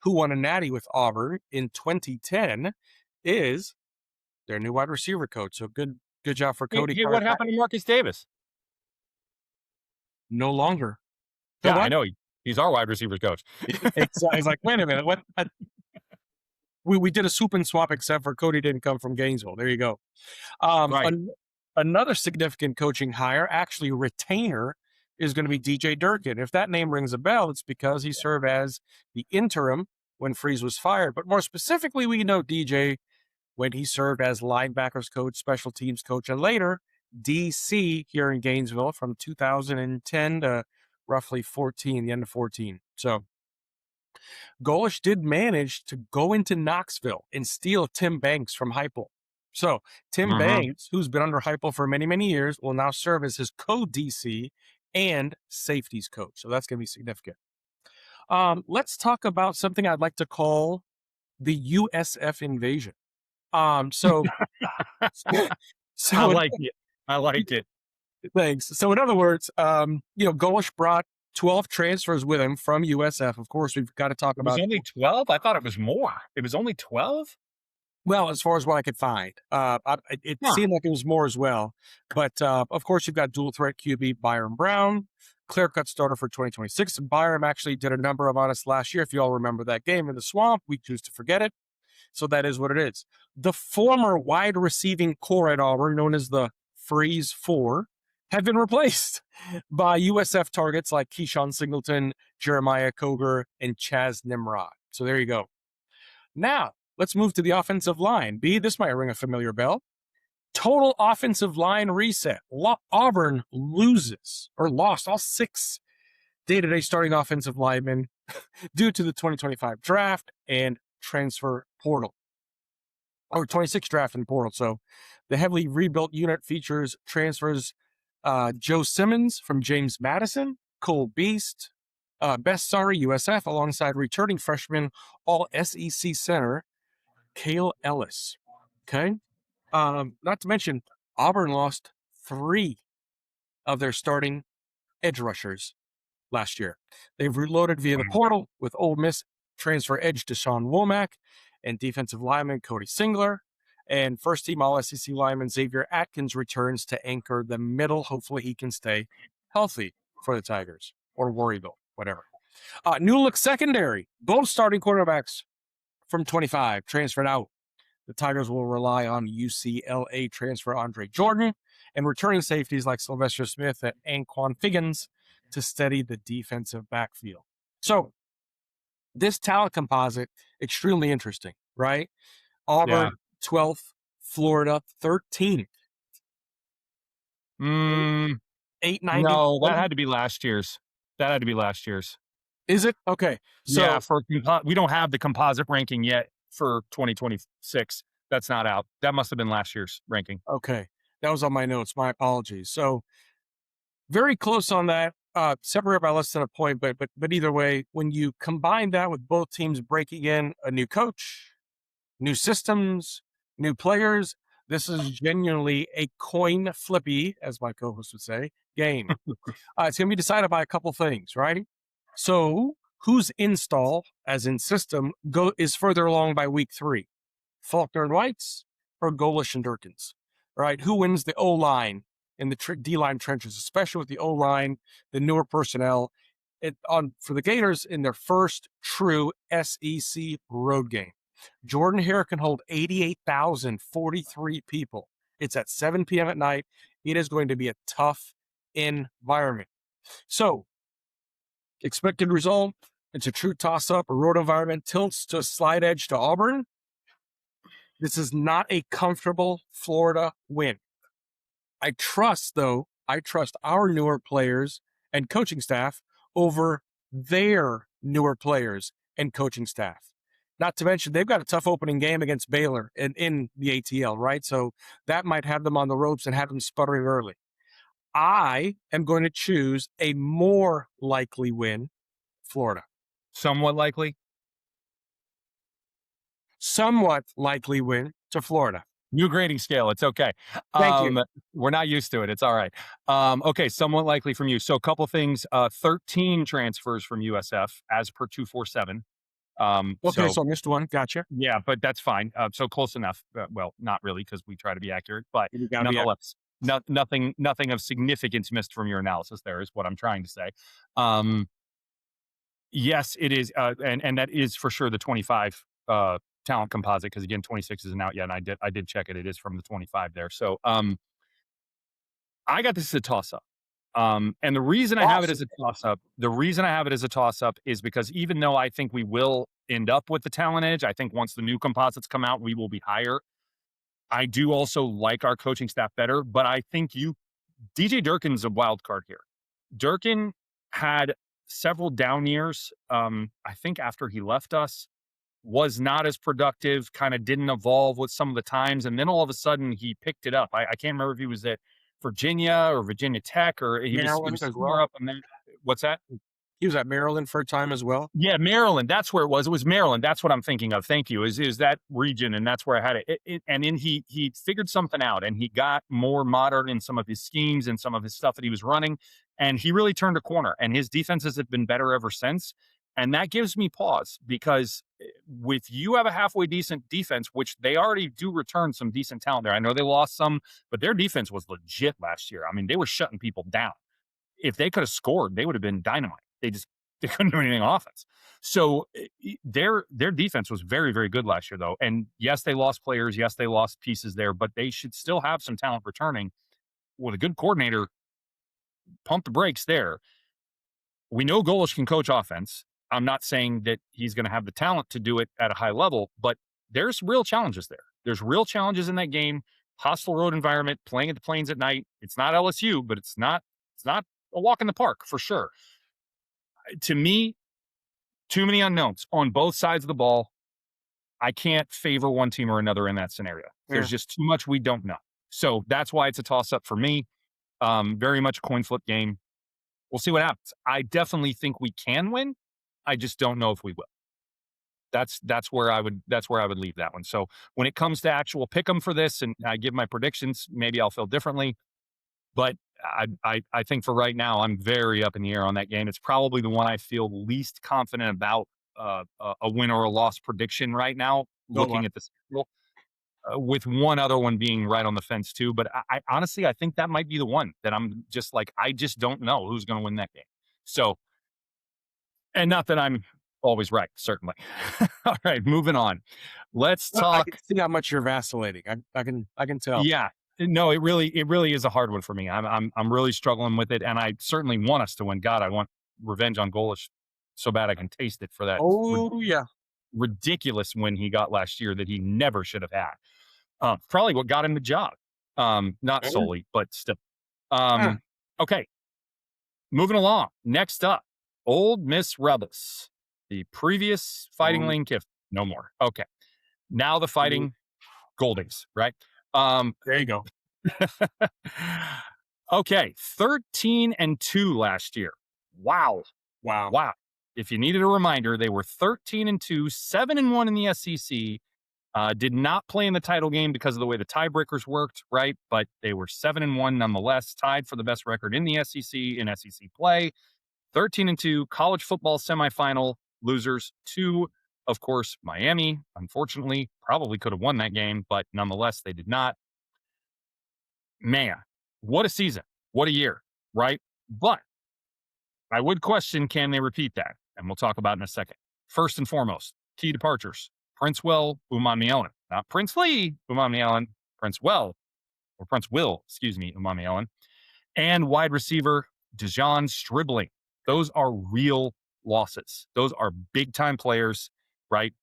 who won a natty with Auburn in 2010, is their new wide receiver coach. So good job for Cody. Hey, what happened to Marcus Davis? No longer. Yeah, I know. He's our wide receivers coach. It's like, wait a minute. What? We did a swoop and swap, except for Cody didn't come from Gainesville. There you go. Right. Another significant coaching hire, actually retainer, is going to be DJ Durkin. If that name rings a bell, it's because he served as the interim when Freeze was fired. But more specifically, we know DJ when he served as linebackers coach, special teams coach, and later DC here in Gainesville from 2010 to roughly 14, the end of 14. So Golish did manage to go into Knoxville and steal Tim Banks from Heupel. So Tim Mm-hmm. Banks, who's been under Heupel for many, many years, will now serve as his co-DC and safeties coach. So that's going to be significant. Let's talk about something I'd like to call the USF invasion. So, I so like it. I like it. thanks. So in other words, Golish brought 12 transfers with him from USF. Of course, we've got to talk It was about, only 12? I thought it was more. It was only 12? well, as far as what I could find, it Huh. seemed like it was more as well. But of course, you've got dual threat QB Byron Brown, clear cut starter for 2026. And Byron actually did a number on us last year. If you all remember that game in the swamp, we choose to forget it. So that is what it is. The former wide receiving core at Auburn, known as the Freeze Four, have been replaced by USF targets like Keyshawn Singleton, Jeremiah Koger, and Chaz Nimrod. So there you go. Now, let's move to the offensive line. B, this might ring a familiar bell. Total offensive line reset. Auburn loses or lost all 6 day-to-day starting offensive linemen due to the 2025 draft and transfer portal, or 26 draft and portal. So the heavily rebuilt unit features transfers Joe Simmons from James Madison, Cole Beast, USF, alongside returning freshman all SEC center Cale Ellis. Okay. Not to mention, Auburn lost 3 of their starting edge rushers last year. They've reloaded via the portal with Ole Miss transfer edge Deshaun Womack and defensive lineman Cody Singler. And first team All SEC lineman Xavier Atkins returns to anchor the middle. Hopefully he can stay healthy for the Tigers or Warriorville, whatever. New look secondary. Both starting quarterbacks from 25 transferred out. The Tigers will rely on UCLA transfer Andre Jordan and returning safeties like Sylvester Smith and Anquan Figgins to steady the defensive backfield. So this talent composite, extremely interesting, right? Auburn, 12th, Florida, 13th. Mm, 890. no, that had to be last year's. That had to be last year's. Is it? Okay. So Yeah, we don't have the composite ranking yet for 2026. That's not out. That must have been last year's ranking. okay. That was on my notes. My apologies. So very close on that. Separate by less than a point, but either way, when you combine that with both teams breaking in a new coach, new systems, new players, this is genuinely a coin flippy, as my co-host would say, game. It's going to be decided by a couple things, right? So whose install, as in system, is further along by week 3? Faulkner and White's or Golish and Durkins, right? Who wins the O-line in the D-line trenches, especially with the O-line, the newer personnel, for the Gators in their first true SEC road game. Jordan Hare can hold 88,043 people. It's at 7 p.m. at night. It is going to be a tough environment. So, expected result, it's a true toss-up. A road environment tilts to a slide edge to Auburn. This is not a comfortable Florida win. I trust our newer players and coaching staff over their newer players and coaching staff. Not to mention, they've got a tough opening game against Baylor in the ATL, right? So that might have them on the ropes and have them sputtering early. I am going to choose a more likely win, Florida. Somewhat likely. Somewhat likely win to Florida. New grading scale. It's okay. Thank you. We're not used to it. It's all right. Okay, somewhat likely from you. So a couple things. 13 transfers from USF as per 247. Okay, so I missed one. Gotcha. Yeah, but that's fine. So close enough. Well, not really, because we try to be accurate, but nonetheless, nothing of significance missed from your analysis there is what I'm trying to say. Yes, it is. And that is for sure the 25 talent composite, because again, 26 isn't out yet. And I did check it. It is from the 25 there. So I got this as a toss up. And the reason I have it as a toss up, is because even though I think we will end up with the talent edge, I think once the new composites come out, we will be higher. I do also like our coaching staff better, but I think DJ Durkin's a wild card here. Durkin had several down years. I think after he left us, was not as productive, kind of didn't evolve with some of the times. And then all of a sudden he picked it up. I can't remember if he was at Virginia or Virginia Tech, or he Maryland was as somewhere well. up in there. What's that? He was at Maryland for a time as well. Yeah, Maryland. That's where it was. It was Maryland. That's what I'm thinking of. Thank you. Is that region, and that's where I had it. And then he figured something out, and he got more modern in some of his schemes and some of his stuff that he was running, and he really turned a corner. And his defenses have been better ever since. And that gives me pause because with you have a halfway decent defense, which they already do return some decent talent there. I know they lost some, but their defense was legit last year. I mean, they were shutting people down. If they could have scored, they would have been dynamite. They couldn't do anything on offense. So their defense was very, very good last year, though. And yes, they lost players. Yes, they lost pieces there, but they should still have some talent returning. With a good coordinator, pump the brakes there. We know Golish can coach offense. I'm not saying that he's going to have the talent to do it at a high level, but there's real challenges there. There's real challenges in that game. Hostile road environment, playing at the Plains at night. It's not LSU, but it's not a walk in the park for sure. To me, too many unknowns on both sides of the ball. I can't favor one team or another in that scenario. There's just too much we don't know. So that's why it's a toss up for me. Very much a coin flip game. We'll see what happens. I definitely think we can win. I just don't know if we will. That's where I would leave that one. So when it comes to actual pick 'em for this, and I give my predictions, maybe I'll feel differently. But I think for right now, I'm very up in the air on that game. It's probably the one I feel least confident about a win or a loss prediction right now, looking at the schedule, with one other one being right on the fence too. But I honestly, I think that might be the one that I'm just like, I just don't know who's going to win that game. So, and not that I'm always right, certainly. All right, moving on. Let's I talk. can see how much you're vacillating. I can tell. Yeah. No, it really is a hard one for me. I'm really struggling with it, and I certainly want us to win. God, I want revenge on Golish so bad I can taste it for that Oh yeah. ridiculous win he got last year that he never should have had. Probably what got him the job. Not Mhm. solely, but still. Ah, Okay, moving along. Next up, Old Miss Rebels. The previous Fighting um, Lane Kiff, no more. Okay, now the mhm. Fighting Goldings, right? Um, There you go. okay, 13-2 last year. Wow. Wow. Wow. If you needed a reminder, they were 13-2, 7-1 in the SEC. Did not play in the title game because of the way the tiebreakers worked, right? But they were 7-1 nonetheless, tied for the best record in the SEC in SEC play. 13-2, college football semifinal losers. Two, of course, Miami. Unfortunately, probably could have won that game, but nonetheless, they did not. Man, what a season. What a year, right? But I would question, can they repeat that? And we'll talk about it in a second. First and foremost, key departures. Prince Will, Umami Ellen. Not Prince Lee, Umami Ellen. Prince Will, excuse me, Umami Ellen. And wide receiver, Dejon Stribling. Those are real losses. Those are big time players, right?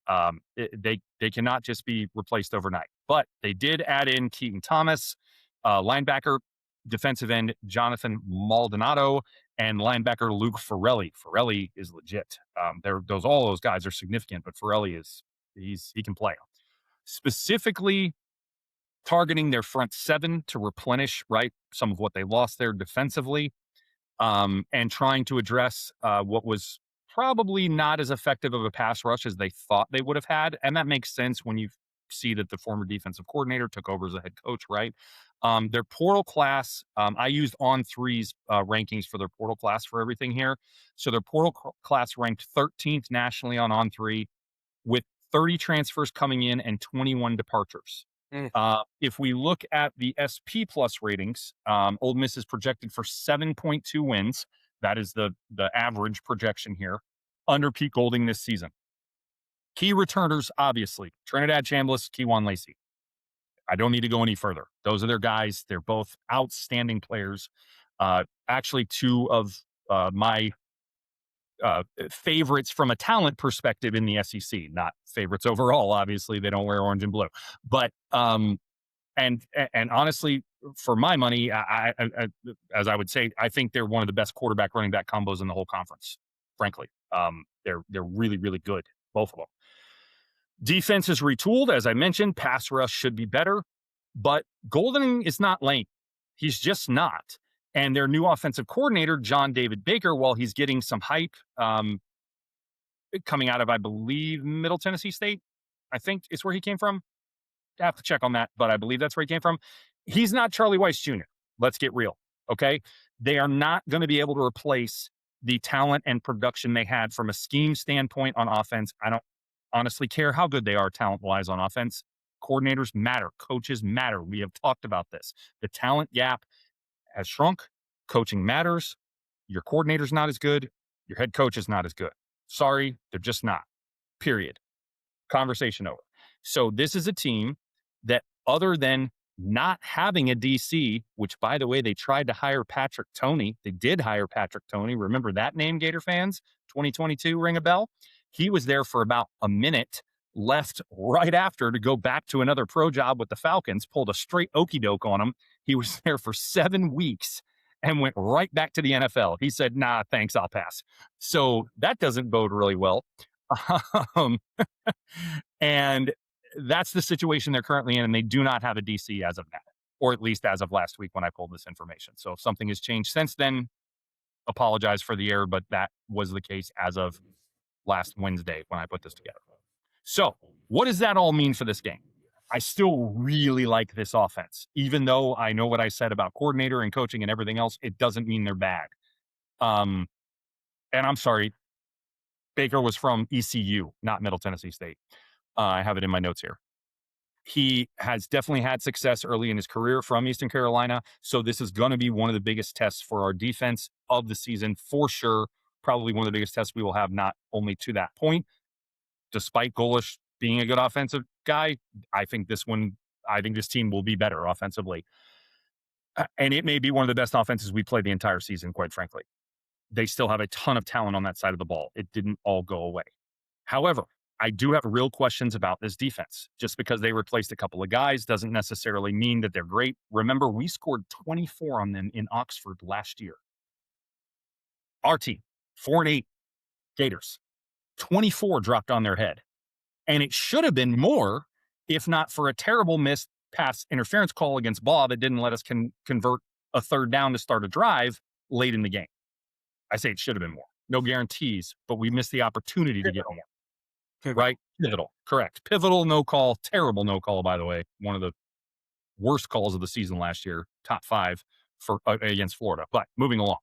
They cannot just be replaced overnight. But they did add in Keaton Thomas, linebacker, defensive end Jonathan Maldonado, and linebacker Luke Farrelly. Farrelly is legit. All those guys are significant, but Farrelly he can play. Specifically targeting their front seven to replenish, right, some of what they lost there defensively, and trying to address what was probably not as effective of a pass rush as they thought they would have had. And that makes sense when you see that the former defensive coordinator took over as a head coach, right? Their portal class, I used On Three's rankings for their portal class for everything here. So their portal class ranked 13th nationally on Three, with 30 transfers coming in and 21 departures. Mm. If we look at the SP Plus ratings, Ole Miss is projected for 7.2 wins. That is the average projection here under Pete Golding this season. Key returners, obviously, Trinidad Chambliss, Keywan Lacey. I don't need to go any further. Those are their guys. They're both outstanding players. Actually, two of my favorites from a talent perspective in the SEC, not favorites overall. Obviously, they don't wear orange and blue, but and honestly, for my money, I as I would say, I think they're one of the best quarterback running back combos in the whole conference. frankly. They're really, really good, both of them. Defense is retooled, as I mentioned. Pass rush should be better, but Golden is not lame. He's just not. And their new offensive coordinator, John David Baker, while he's getting some hype coming out of, I believe, Middle Tennessee State, I think is where he came from. I have to check on that, but I believe that's where he came from. He's not Charlie Weiss Jr. Let's get real. Okay. They are not going to be able to replace the talent and production they had from a scheme standpoint on offense. I don't honestly care how good they are talent wise on offense. Coordinators matter, coaches matter. We have talked about this. The talent gap has shrunk. Coaching matters. Your coordinator's not as good. Your head coach is not as good. Sorry, they're just not. Period. Conversation over. So this is a team that, other than not having a DC, which, by the way, they tried to hire Patrick Toney. They did hire Patrick Toney. Remember that name, Gator fans? 2022, ring a bell? He was there for about a minute, left right after to go back to another pro job with the Falcons, pulled a straight okey doke on him. He was there for 7 weeks and went right back to the NFL. He said, nah, thanks, I'll pass. So that doesn't bode really well. And that's the situation they're currently in, and they do not have a DC as of now, or at least as of last week when I pulled this information. So if something has changed since then, apologize for the error, but that was the case as of last Wednesday when I put this together. So what does that all mean for this game? I still really like this offense. Even though I know what I said about coordinator and coaching and everything else, it doesn't mean they're bad. And I'm sorry, Baker was from ECU, not Middle Tennessee State. I have it in my notes here. He has definitely had success early in his career from Eastern Carolina. So this is going to be one of the biggest tests for our defense of the season, for sure. Probably one of the biggest tests we will have, not only to that point. Despite Golish being a good offensive guy, I think this team will be better offensively. And it may be one of the best offenses we play the entire season, quite frankly. They still have a ton of talent on that side of the ball. It didn't all go away. However, I do have real questions about this defense. Just because they replaced a couple of guys doesn't necessarily mean that they're great. Remember, we scored 24 on them in Oxford last year. Our team, 4-8 Gators, 24 dropped on their head. And it should have been more, if not for a terrible missed pass interference call against Baugh that didn't let us convert a third down to start a drive late in the game. I say it should have been more. No guarantees, but we missed the opportunity to get more. Right? Pivotal. Correct. Pivotal no call. Terrible no call, by the way. One of the worst calls of the season last year. Top 5 for against Florida. But moving along.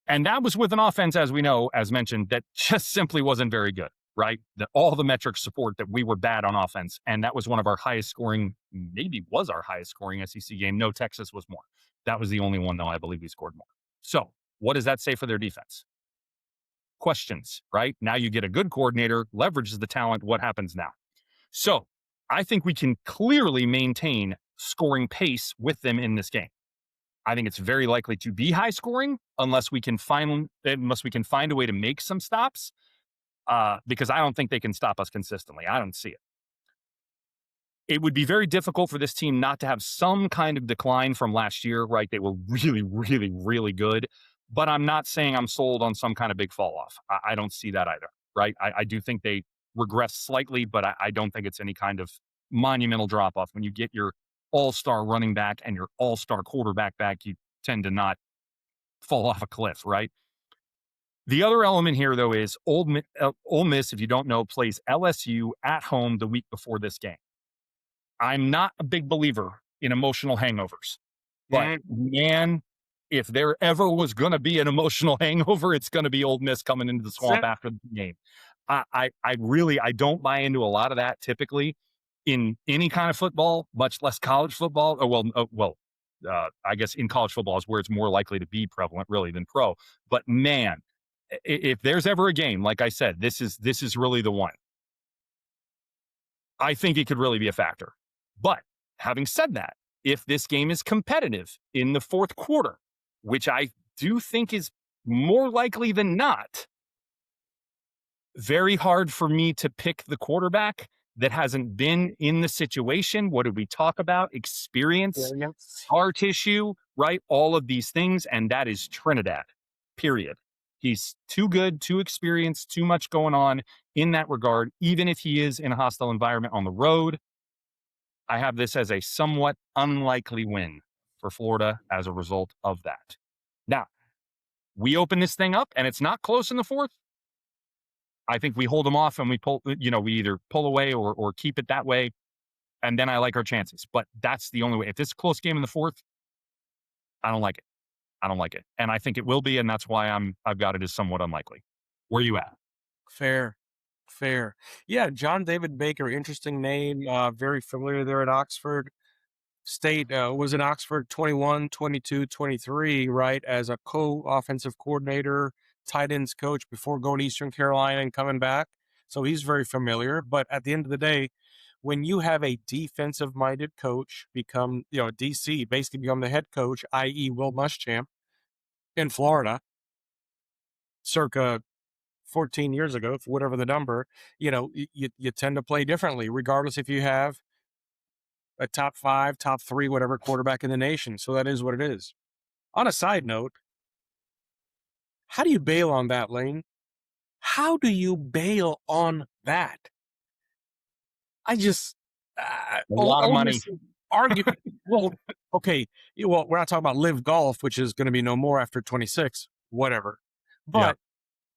And that was with an offense, as we know, as mentioned, that just simply wasn't very good. Right? That all the metrics support that we were bad on offense. And that was one of our highest scoring, maybe was our highest scoring SEC game. No, Texas was more. That was the only one, though, I believe we scored more. So what does that say for their defense? Questions, right? Now you get a good coordinator, leverages the talent. What happens now? So I think we can clearly maintain scoring pace with them in this game. I think it's very likely to be high scoring unless we can find a way to make some stops. Because I don't think they can stop us consistently. I don't see it. It would be very difficult for this team not to have some kind of decline from last year, right? They were really, really, really good. But I'm not saying I'm sold on some kind of big fall off. I don't see that either, right? I do think they regress slightly, but I don't think it's any kind of monumental drop off. When you get your all-star running back and your all-star quarterback back, you tend to not fall off a cliff, right? The other element here, though, is Ole Miss, if you don't know, plays LSU at home the week before this game. I'm not a big believer in emotional hangovers. But, man, if there ever was going to be an emotional hangover, it's going to be Ole Miss coming into the swamp after the game. I don't buy into a lot of that typically in any kind of football, much less college football. I guess in college football is where it's more likely to be prevalent, really, than pro. But, man, if there's ever a game, like I said, this is really the one. I think it could really be a factor. But having said that, if this game is competitive in the fourth quarter, which I do think is more likely than not, very hard for me to pick the quarterback that hasn't been in the situation. What did we talk about? Experience, scar tissue, right? All of these things. And that is Trinidad, period. He's too good, too experienced, too much going on in that regard. Even if he is in a hostile environment on the road, I have this as a somewhat unlikely win for Florida as a result of that. Now, we open this thing up and it's not close in the fourth. I think we hold them off and we pull, we either pull away or keep it that way. And then I like our chances. But that's the only way. If this is a close game in the fourth, I don't like it. I don't like it. And I think it will be. And that's why I've got it as somewhat unlikely. Where you at? Fair. Fair. Yeah, John David Baker, interesting name. Very familiar there at Oxford State. Was in Oxford 21, 22, 23, right, as a co-offensive coordinator, tight ends coach before going to Eastern Carolina and coming back. So he's very familiar. But at the end of the day, when you have a defensive-minded coach become, DC, basically become the head coach, i.e. Will Muschamp in Florida, circa 14 years ago, whatever the number, you tend to play differently, regardless if you have a top 5, top 3, whatever quarterback in the nation. So that is what it is. On a side note, how do you bail on that, Lane? How do you bail on that? I just, A lot of money. Argue. Well, okay. Well, we're not talking about live golf, which is going to be no more after 26, whatever. But,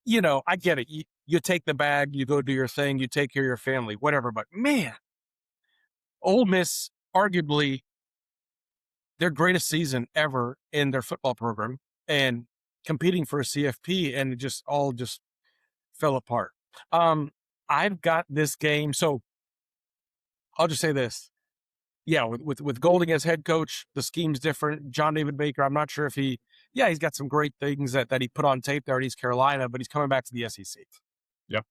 I get it. You take the bag, you go do your thing, you take care of your family, whatever. But man, Ole Miss, arguably their greatest season ever in their football program and competing for a CFP, and it just all fell apart. I've got this game. So I'll just say this. Yeah, with Golding as head coach, the scheme's different. John David Baker, I'm not sure if he's got some great things that he put on tape there at East Carolina, but he's coming back to the SEC. Yep.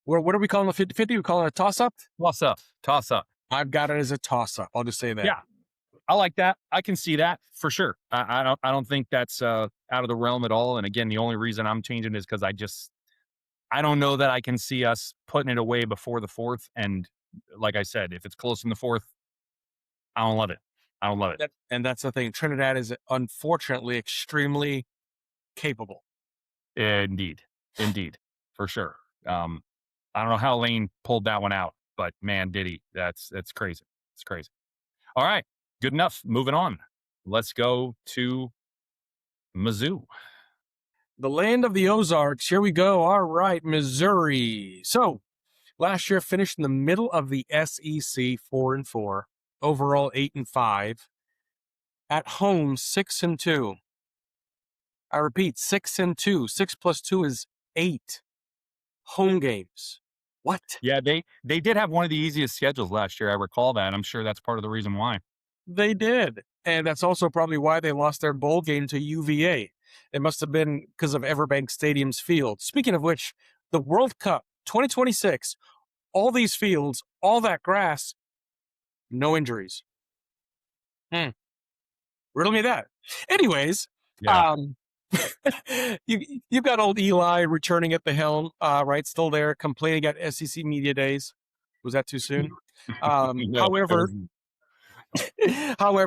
What are we calling the 50-50? We calling it a toss-up? Toss up. I've got it as a toss-up. I'll just say that. Yeah, I like that. I can see that for sure. I don't think that's out of the realm at all. And again, the only reason I'm changing is because I don't know that I can see us putting it away before the fourth. And like I said, if it's close in the fourth, I don't love it. I don't love it. And that's the thing. Trinidad is unfortunately extremely capable. Indeed, for sure. I don't know how Lane pulled that one out, but man, did he? That's crazy. It's crazy. All right, good enough. Moving on. Let's go to Mizzou. The land of the Ozarks. Here we go. All right, Missouri. So last year finished in the middle of the SEC, 4-4, overall 8-5. At home, 6-2. I repeat, 6-2. 6 plus 2 is 8 home games. What? Yeah, they did have one of the easiest schedules last year. I recall that. I'm sure that's part of the reason why. They did. And that's also probably why they lost their bowl game to UVA. It must have been because of Everbank Stadium's field. Speaking of which, the World Cup 2026, all these fields, all that grass, no injuries. Riddle me that. Anyways, Yeah. you've got old Eli returning at the helm, right? Still there, complaining at SEC Media Days. Was that too soon? However,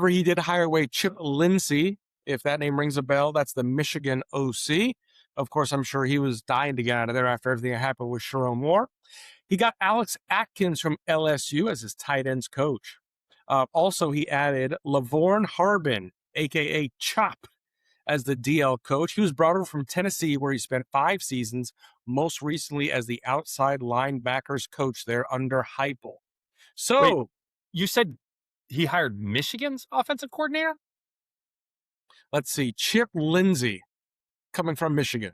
he did hire away Chip Lindsey. If that name rings a bell, that's the Michigan OC. Of course, I'm sure he was dying to get out of there after everything that happened with Sharon Moore. He got Alex Atkins from LSU as his tight ends coach. Also, he added Lavorne Harbin, a.k.a. Chop, as the DL coach. He was brought over from Tennessee, where he spent 5 seasons, most recently as the outside linebackers coach there under Heupel. So, wait, you said he hired Michigan's offensive coordinator? Let's see. Chip Lindsey, coming from Michigan.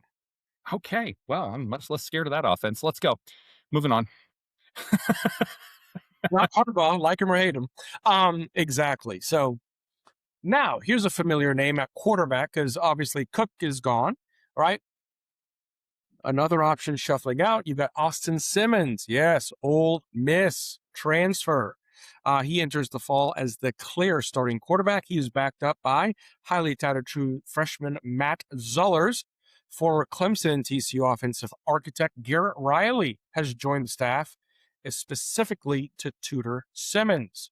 Okay. Well, I'm much less scared of that offense. Let's go. Moving on. Not Harbaugh, like him or hate him. Exactly. So now here's a familiar name at quarterback, because obviously Cook is gone, right? Another option shuffling out. You've got Austin Simmons. Yes, Ole Miss transfer. He enters the fall as the clear starting quarterback. He is backed up by highly touted true freshman Matt Zullers. Former Clemson and TCU offensive architect Garrett Riley has joined the staff, specifically to tutor Simmons.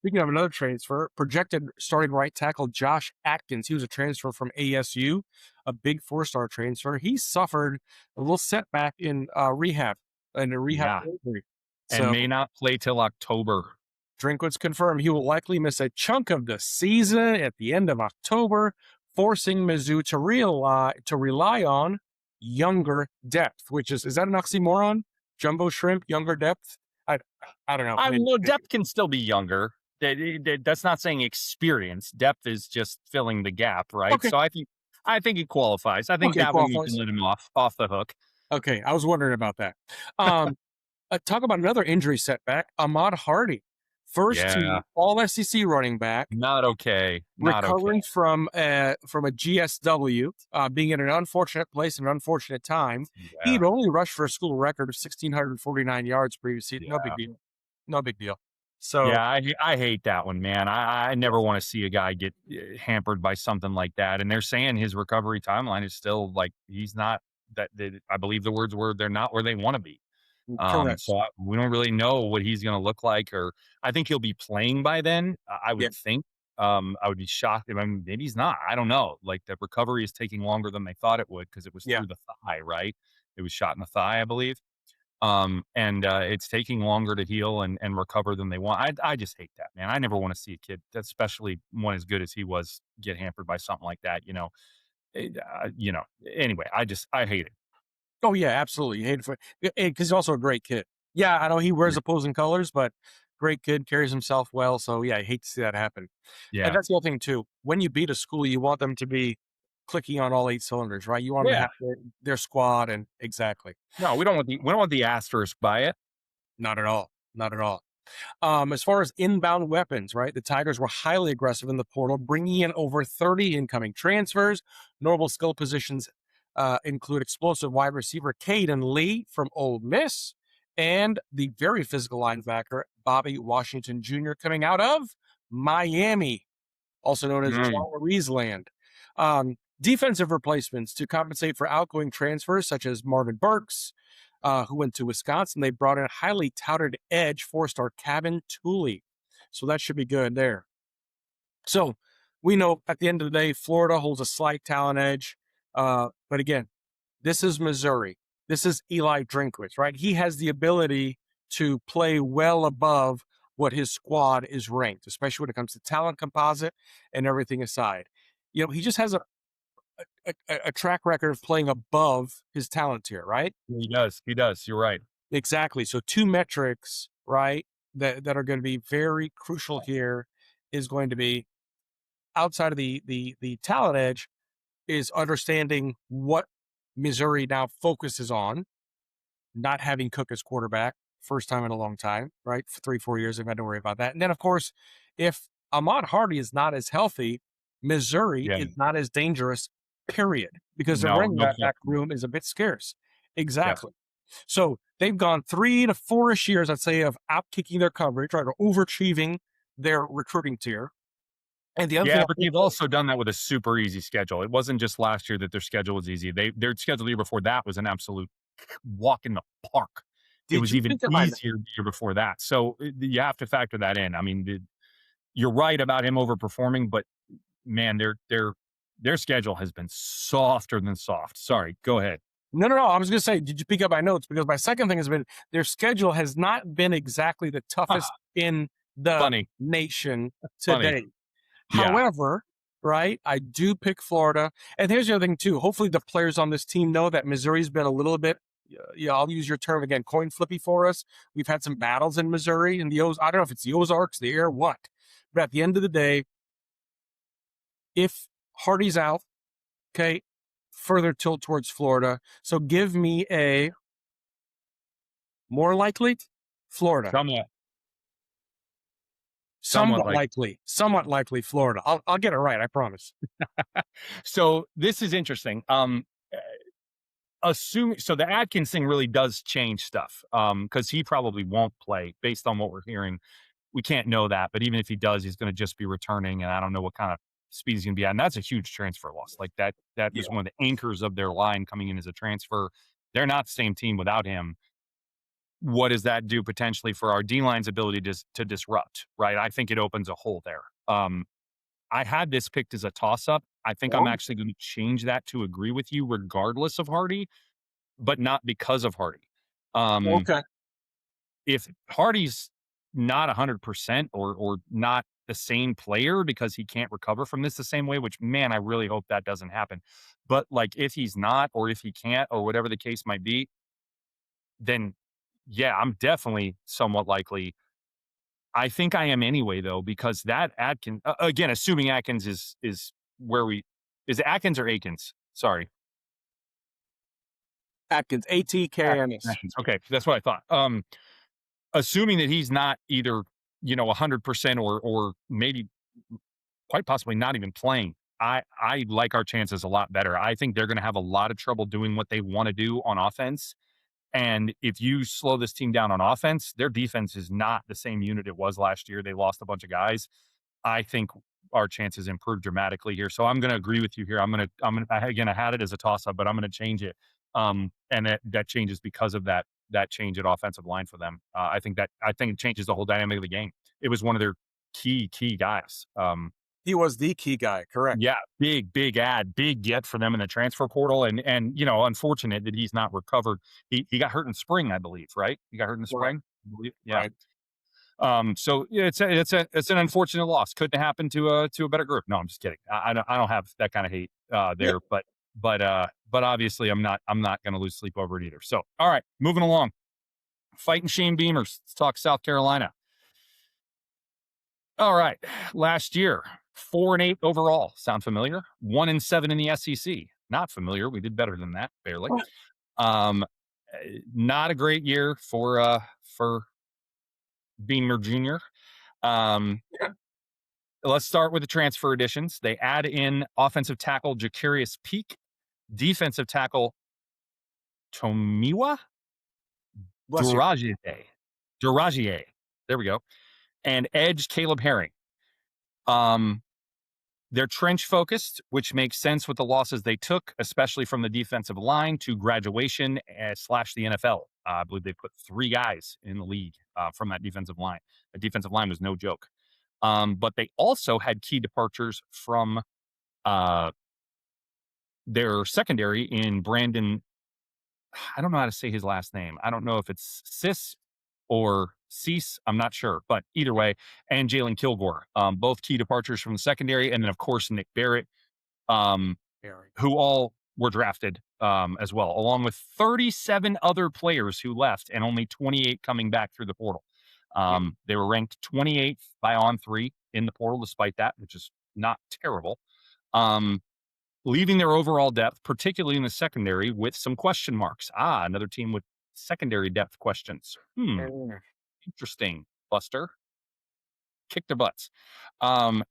Speaking of another transfer, projected starting right tackle Josh Atkins. He was a transfer from ASU, a big 4-star transfer. He suffered a little setback in rehab and a rehab Yeah, injury. and So may not play till October. Drinkwitz confirmed he will likely miss a chunk of the season at the end of October, forcing Mizzou to rely on younger depth. Which is that an oxymoron? Jumbo shrimp, younger depth. I I don't know. I mean, No, depth can still be younger. That's not saying experience. Depth is just filling the gap, right? okay, So I think he qualifies. I think okay, that one we can qualifies. let him off the hook. Okay, I was wondering about that. Um, talk about another injury setback. Ahmad Hardy, first Yeah, team All SEC running back, not okay. Not okay. recovering from a GSW, being in an unfortunate place at an unfortunate time. He Yeah, had only rushed for a school record of 1,649 yards previously. No big yeah. deal. No big deal. So Yeah, I hate that one, man. I never want to see a guy get hampered by something like that. And they're saying his recovery timeline is still like he's not I believe the words were they're not where they want to be. correct. We don't really know what he's going to look like, or I think he'll be playing by then. I Yeah, would think. I would be shocked. I mean, maybe he's not. I don't know. Like the recovery is taking longer than they thought it would because it was yeah. through the thigh, right? It was shot in the thigh, I believe. And it's taking longer to heal and recover than they want. I just hate that, man. I never want to see a kid, especially one as good as he was, get hampered by something like that. Anyway, I hate it. Oh yeah, absolutely. You hate it for because he's also a great kid. Yeah, I know he wears Yeah. opposing colors, but great kid, carries himself well. So yeah, I hate to see that happen. And Yeah. that's the other thing too. When you beat a school, you want them to be clicking on all 8 cylinders, right? You want them to Yeah. have their squad and exactly. No, we don't want the asterisk by it. Not at all. Not at all. As far as inbound weapons, right? The Tigers were highly aggressive in the portal, bringing in over 30 incoming transfers. Notable skill positions include explosive wide receiver Caden Lee from Ole Miss and the very physical linebacker Bobby Washington Jr. coming out of Miami, also known as Mm. John Louise land. Defensive replacements to compensate for outgoing transfers, such as Marvin Burks, who went to Wisconsin. They brought in a highly touted edge 4-star Cabin Tooley. So that should be good there. So we know at the end of the day, Florida holds a slight talent edge. But again, this is Missouri. This is Eli Drinkwitz, right? He has the ability to play well above what his squad is ranked, especially when it comes to talent composite and everything aside. He just has a track record of playing above his talent tier, right? He does. He does. You're right. Exactly. So two metrics, right, that are going to be very crucial here is going to be outside of the talent edge is understanding what Missouri now focuses on, not having Cook as quarterback, first time in a long time, right? For 3-4 years, they've had to worry about that. And then, of course, if Ahmad Hardy is not as healthy, Missouri Yeah. is not as dangerous, period, because the No, running no back question. room is a bit scarce. Yeah. Exactly. So they've gone 3 to 4-ish years, I'd say, of outkicking their coverage, right, or overachieving their recruiting tier. And the other thing, Yeah, but they've also done that with a super easy schedule. It wasn't just last year that their schedule was easy. Their schedule the year before that was an absolute walk in the park. It did was you even pick up my easier the year before that. So you have to factor that in. I mean, you're right about him overperforming, but man, their schedule has been softer than soft. Sorry, go ahead. No. I was going to say, did you pick up my notes? Because my second thing has been their schedule has not been exactly the toughest in the Funny, nation funny. today. Yeah, However, right, I do pick Florida. And here's the other thing, too. Hopefully, the players on this team know that Missouri's been a little bit, yeah, I'll use your term again, coin flippy for us. We've had some battles in Missouri and I don't know if it's the Ozarks, the air, what. But at the end of the day, if Hardy's out, okay, further tilt towards Florida. So give me a more likely Florida. somewhat, somewhat like. Somewhat likely Florida. I'll get it right, I promise. So this is interesting. Assuming so, the Atkins thing really does change stuff. Because he probably won't play based on what we're hearing. We can't know that, but even if he does, he's going to just be returning, and I don't know what kind of speed he's going to be at. And that's a huge transfer loss. Like that Yeah. is one of the anchors of their line coming in as a transfer. They're not the same team without him. what does that do potentially for our D line's ability to disrupt? Right. I think it opens a hole there. I had this picked as a toss up. I think I'm Oh, actually going to change that to agree with you, regardless of Hardy, but not because of Hardy. Um, okay. if Hardy's not 100% or not the same player because he can't recover from this the same way, which man, I really hope that doesn't happen. But like if he's not, or if he can't, or whatever the case might be, then yeah, I'm definitely somewhat likely. I think I am anyway, though, because that Atkins again, assuming Atkins is where we is it Atkins or Akins? Sorry, Atkins, ATKNS. Atkins. Okay, that's what I thought. Assuming that he's not either 100% or maybe quite possibly not even playing. I like our chances a lot better. I think they're going to have a lot of trouble doing what they want to do on offense. And if you slow this team down on offense, their defense is not the same unit it was last year. They lost a bunch of guys. I think our chances improved dramatically here. So I'm going to agree with you here. Again, I had it as a toss up, but I'm going to change it. And that changes because of that change at offensive line for them. I think it changes the whole dynamic of the game. It was one of their key guys. He was the key guy, correct. Yeah, big get for them in the transfer portal, and unfortunate that he's not recovered. He got hurt in spring, I believe, right? He got hurt in the Correct. spring, I believe. Yeah. Right. So yeah, it's an unfortunate loss. Couldn't happen to a better group. No, I'm just kidding. I don't have that kind of hate Yeah. there, but obviously I'm not going to lose sleep over it either. So all right, moving along. Fighting Shane Beamers. Let's talk South Carolina. All right, last year 4-8 overall. Sound familiar? 1-7 in the SEC. Not familiar. We did better than that, barely. Um, not a great year for Beamer Jr. Um, Yeah. let's start with the transfer additions. They add in offensive tackle Jacarius Peak, defensive tackle Tomiwa Bless you. Duragier. Duragier. There we go. And edge Caleb Herring. Um, They're trench focused, which makes sense with the losses they took, especially from the defensive line to graduation slash the NFL. I believe they put 3 guys in the league from that defensive line. The defensive line was no joke. But they also had key departures from uh, their secondary in Brandon. I don't know how to say his last name. I don't know if it's Sis or Cease. I'm not sure, but either way, and Jalen Kilgore, both key departures from the secondary, and then of course Nick Barrett, um, Herring. who all were drafted as well, along with 37 other players who left and only 28 coming back through the portal. Yeah. They were ranked 28th by On3 in the portal, despite that, which is not terrible. Um, leaving their overall depth, particularly in the secondary, with some question marks. Another team with secondary depth questions. Yeah. Interesting, Buster. Kick their butts. Um,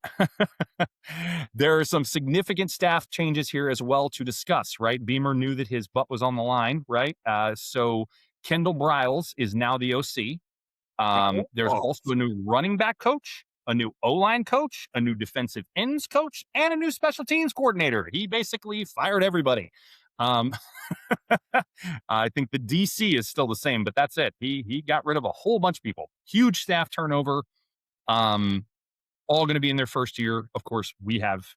there are some significant staff changes here as well to discuss, right? Beamer knew that his butt was on the line, right? So Kendall Briles is now the OC. There's Oh, also a new running back coach, a new O-line coach, a new defensive ends coach, and a new special teams coordinator. He basically fired everybody. Um, I think the DC is still the same, but that's it. He got rid of a whole bunch of people. Huge staff turnover. Um, all going to be in their first year. Of course, we have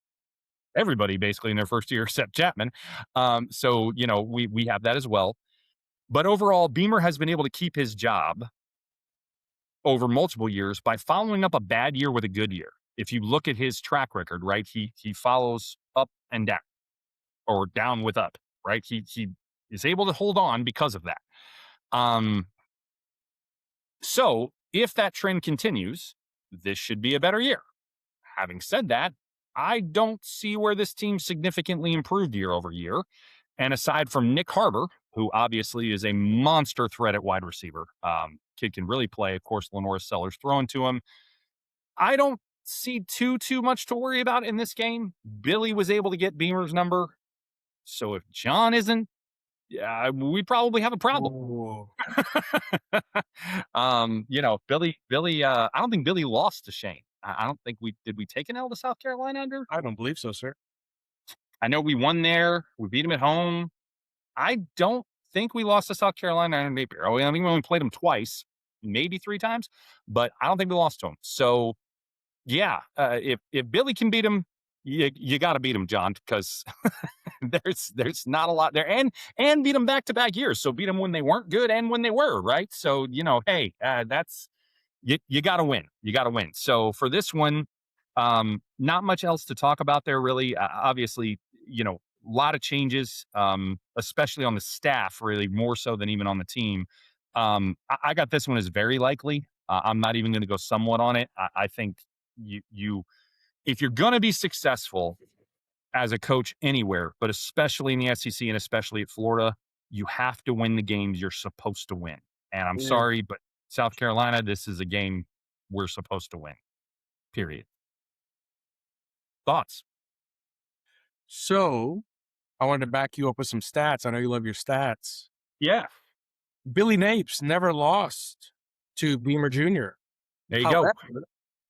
everybody basically in their first year except Chapman. So we have that as well. But overall, Beamer has been able to keep his job over multiple years by following up a bad year with a good year. If you look at his track record, right, he follows up and down or down with up, right? He is able to hold on because of that. So if that trend continues, this should be a better year. Having said that, I don't see where this team significantly improved year over year. And aside from Nick Harbor, who obviously is a monster threat at wide receiver, kid can really play. Of course, Lenore Sellers throwing to him. I don't see too much to worry about in this game. Billy was able to get Beamer's number. So if John isn't, we probably have a problem. ooh. Billy, I don't think Billy lost to Shane. I don't think we take an L to South Carolina under? I don't believe so, sir. I know we won there. We beat him at home. I don't think we lost to South Carolina, and maybe I mean, we only played them twice, maybe 3 times, but I don't think we lost to them. So yeah, if Billy can beat him, you got to beat him, John, because there's not a lot there, and beat them back to back years. So beat them when they weren't good and when they were right. So hey, that's you got to win. You got to win. So for this one, not much else to talk about there, really. Obviously, a lot of changes, especially on the staff, really more so than even on the team. I got this one as very likely. I'm not even going to go somewhat on it. I think you if you're going to be successful as a coach anywhere, but especially in the SEC and especially at Florida, you have to win the games you're supposed to win. And I'm Yeah. sorry, but South Carolina, this is a game we're supposed to win. Period. Thoughts? So I wanted to back you up with some stats. I know you love your stats. Yeah. Billy Napes never lost to Beamer Jr. There you go.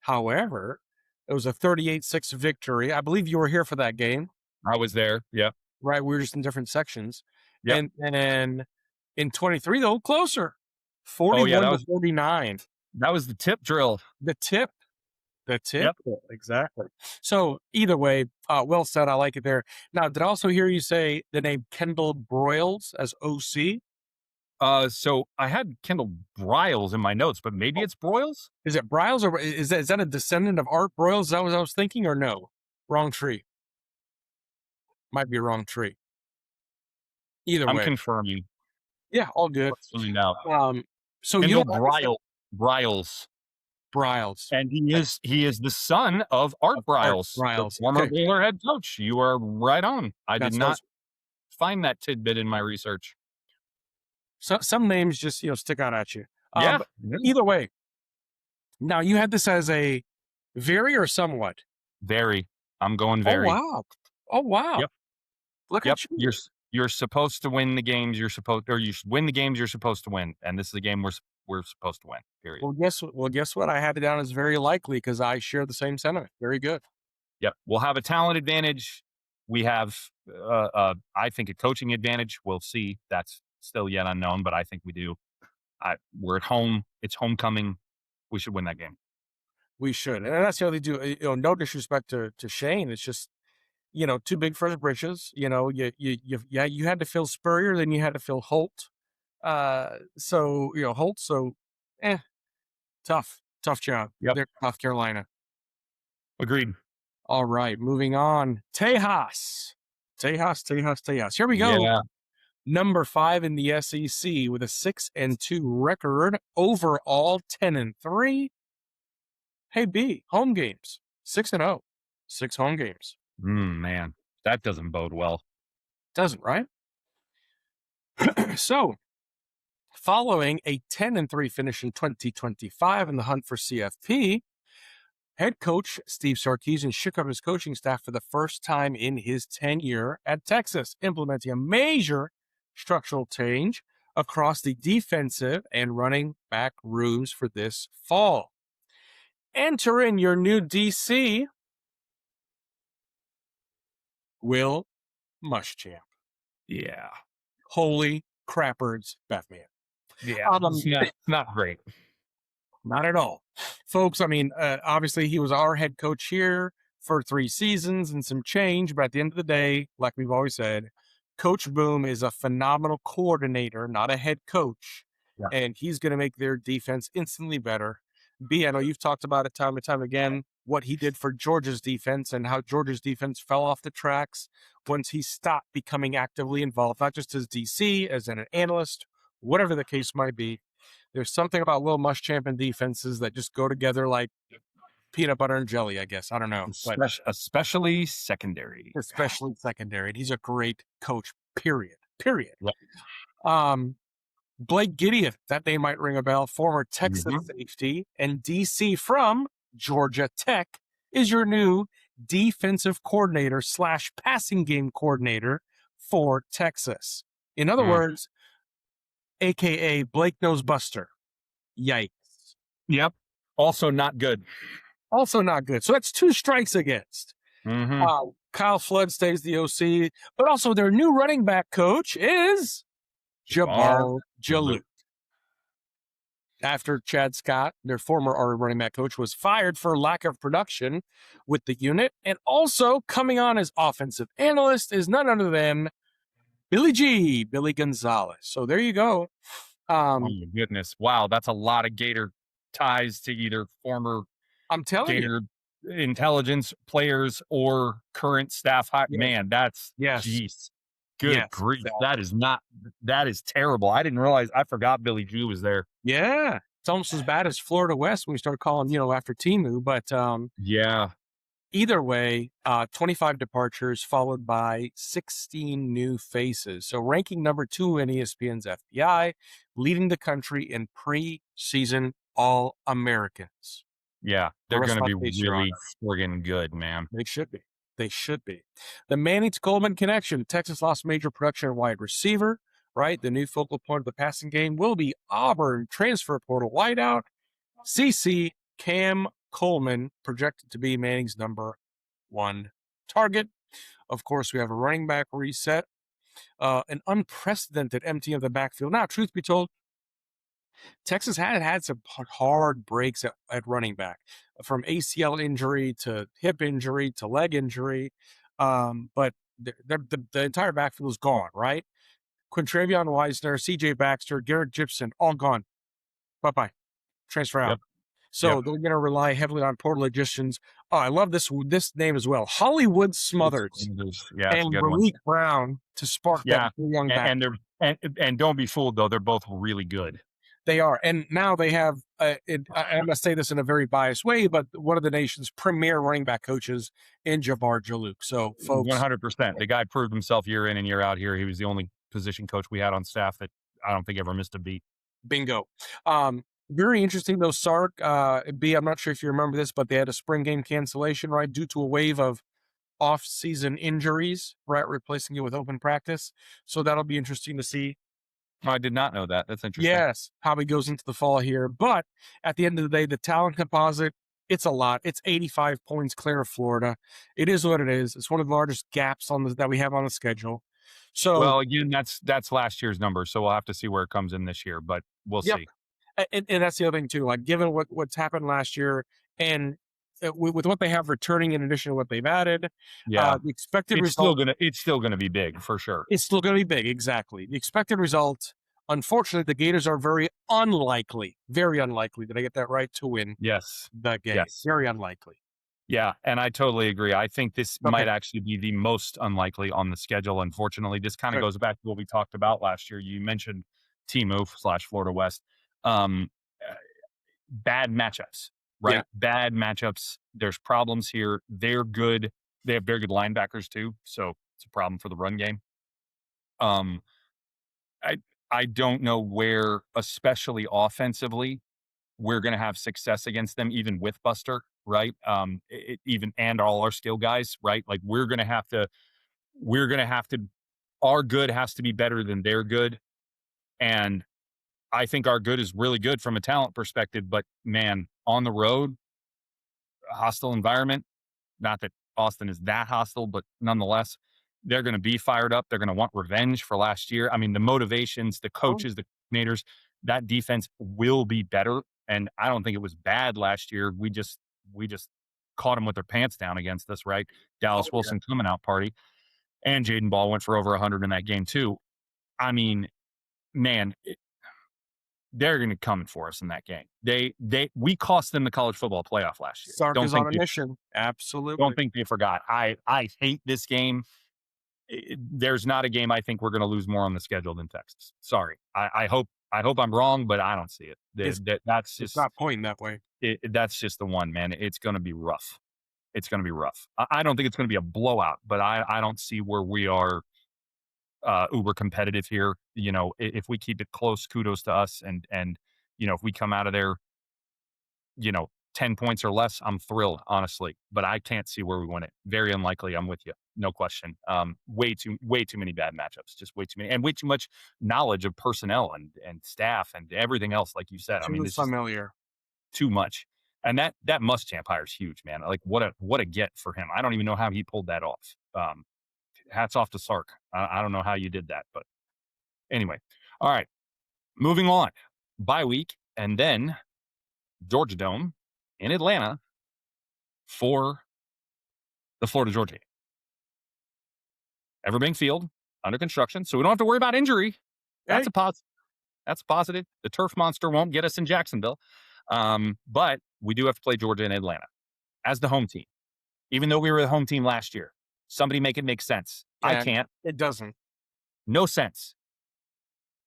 However, it was a 38-6 victory. I believe you were here for that game, I was there. Yeah. right? We were just in different sections. Yep. And then in 23, though, closer. Oh, yeah, 41 to 49. that was the tip drill. The tip. Yep. Exactly. So either way, well said. I like it there. Now, did I also hear you say the name Kendall Broyles as OC? So I had Kendall Briles in my notes, but maybe it's Broyles? Is it Briles or is that a descendant of Art Broyles? Is that what I was thinking, or no? Wrong tree. Might be a wrong tree. Either I'm way. confirming. Yeah, all good. Let's find out. So Kendall you Briles. Briles. And he is the son of Art Briles, Briles. the former Okay. Baylor head coach. You are right on. I That's did not find that tidbit in my research. So some names just stick out at you. Yeah. But either way. Now you had this as a very or somewhat. Very. I'm going very. Oh wow. Yep. Look Yep. at you. You're supposed to win the games you should win the games you're supposed to win, and this is a game we're supposed to win. Period. Well, guess what? I had it down as very likely because I share the same sentiment. Very good. Yep. We'll have a talent advantage. We have, I think, a coaching advantage. We'll see. That's still yet unknown, but I think we do. We're at home. It's homecoming. We should win that game. We should, and that's the other do. No disrespect to Shane. It's just too big for his britches. You had to fill Spurrier, then you had to fill Holt. So Holt. So, tough job. Yep. There, South Carolina. Agreed. All right, moving on. Tejas. Here we go. Yeah. Number 5 in the SEC with a 6-2 record. Overall 10-3. Hey B, home games 6-0, 6 home games. Man, that doesn't bode well. Doesn't, right? So, following a 10-3 finish in 2025 in the hunt for CFP, head coach Steve Sarkisian shook up his coaching staff for the first time in his tenure at Texas, implementing a major structural change across the defensive and running back rooms for this fall. Enter in your new DC, Will Muschamp. Yeah. Holy crappers, Batman. Yeah. Not great. Not at all. Folks, I mean, obviously he was our head coach here for 3 seasons and some change, but at the end of the day, like we've always said, Coach Boom is a phenomenal coordinator, not a head coach, and he's going to make their defense instantly better. B, I know you've talked about it time and time again, what he did for Georgia's defense and how Georgia's defense fell off the tracks once he stopped becoming actively involved, not just as DC, as an analyst, whatever the case might be. There's something about Will Muschamp and defenses that just go together like peanut butter and jelly, I guess. I don't know. Especially secondary. Especially secondary. And he's a great coach, period. Yep. Blake Gideon, that name might ring a bell, former Texas safety, and DC from Georgia Tech, is your new defensive coordinator / passing game coordinator for Texas. In other words, AKA Blake Nose Buster. Yikes. Yep. Also not good. So that's 2 strikes against. Kyle Flood stays the OC, but also their new running back coach is Bar Jabbar Jalou. After Chad Scott, their former running back coach, was fired for lack of production with the unit. And also coming on as offensive analyst is none other than Billy Gonzalez. So there you go. Oh my goodness. Wow, that's a lot of Gator ties to either former I'm telling you. Gator intelligence players or current staff. Yes. Man, that's Yes. jeez. Good Yes. grief. That is terrible. I didn't realize, I forgot Billy Jew was there. Yeah. It's almost as bad as Florida West when we start calling, after Timu. But Yeah. either way, 25 departures followed by 16 new faces. So ranking number 2 in ESPN's FBI, leading the country in preseason All-Americans. Yeah. They're Rest going to my be case, Your really Honor. friggin' good, man. They should be. They should be. The Manning to Coleman connection. Texas lost major production at wide receiver, right? The new focal point of the passing game will be Auburn transfer portal wideout. CC Cam Coleman projected to be Manning's number 1 target. Of course, we have a running back reset, an unprecedented emptying of the backfield. Now, truth be told, Texas had some hard breaks at running back, from ACL injury to hip injury to leg injury. But the entire backfield is gone, right? Quintravion Weisner, CJ Baxter, Garrett Gibson, all gone. Bye-bye. Transfer out. Yep. So Yep. they're going to rely heavily on portal additions. Oh, I love this name as well. Hollywood Smothers Yeah, it's a and good one. Malik Brown to spark Yeah. that young back. And and don't be fooled though, they're both really good. They are. And now they have, I'm going to say this in a very biased way, but one of the nation's premier running back coaches in Jabbar Jalou. So, folks, 100%. The guy proved himself year in and year out here. He was the only position coach we had on staff that I don't think ever missed a beat. bingo. Very interesting, though, Sark. B, I'm not sure if you remember this, but they had a spring game cancellation, right, due to a wave of off-season injuries, right, replacing it with open practice. So that'll be interesting to see. I did not know that. That's interesting. Yes, how he goes into the fall here. But at the end of the day, the talent composite, it's a lot. It's 85 points clear of Florida. It is what it is. It's one of the largest gaps that we have on the schedule. So, Well, again, that's last year's number, so we'll have to see where it comes in this year, but we'll yep. see. And that's the other thing too. Like, given what's happened last year, and with what they have returning in addition to what they've added, Yeah, the expected it's result still gonna be big for sure. it's still going to be big. Exactly. The expected result. Unfortunately, the Gators are very unlikely. Did I get that right? To win Yes, the game. yes, Very unlikely. yeah, and I totally agree. I think this Okay. might actually be the most unlikely on the schedule. Unfortunately, this kind of Good. goes back to what we talked about last year. You mentioned Timu/Florida West. Um, uh, Bad matchups, right? Yeah. Bad matchups. There's problems here. They're good. They have very good linebackers too, so it's a problem for the run game. Um, I I don't know where, especially offensively, we're going to have success against them, even with Buster, right? Even and all our skill guys, right? Like we're going to have to, our good has to be better than their good, and I think our good is really good from a talent perspective. But man, on the road, a hostile environment. Not that Austin is that hostile, but nonetheless, they're going to be fired up. They're going to want revenge for last year. I mean, the motivations, the Oh, coaches, the coordinators, that defense will be better. And I don't think it was bad last year. We just caught them with their pants down against us, right? Dallas yeah. Wilson coming out party, and Jaden Ball went for over 100 in that game too. I mean, man, they're going to come for us in that game. We cost them the college football playoff last year. Sark is on a mission. Absolutely. Don't think they forgot. I hate this game. There's not a game I think we're going to lose more on the schedule than Texas. Sorry. I hope I'm wrong, but I don't see it. That's It's just not pointing that way. that's just the one, man. It's going to be rough. It's going to be rough. I don't think it's going to be a blowout, but I don't see where we are uber competitive here. You know, if we keep it close, kudos to us. And if we come out of there, 10 points or less, I'm thrilled, honestly. But I can't see where we win it. Very unlikely. I'm with you. No question. Way too many bad matchups. Just way too many, and way too much knowledge of personnel and staff and everything else. Like you said, I mean, Too it's just familiar. too much. And that Muschamp hire is huge, man. Like what a get for him. I don't even know how he pulled that off. Hats off to Sark. I don't know how you did that, but anyway. All right, moving on. Bye week, and then Georgia Dome in Atlanta for the Florida Georgia game. Everbank Field under construction, so we don't have to worry about injury. That's Hey, a positive. That's positive. The turf monster won't get us in Jacksonville, but we do have to play Georgia in Atlanta as the home team. Even though we were the home team last year, somebody make it make sense. I yeah, can't. it doesn't. No sense.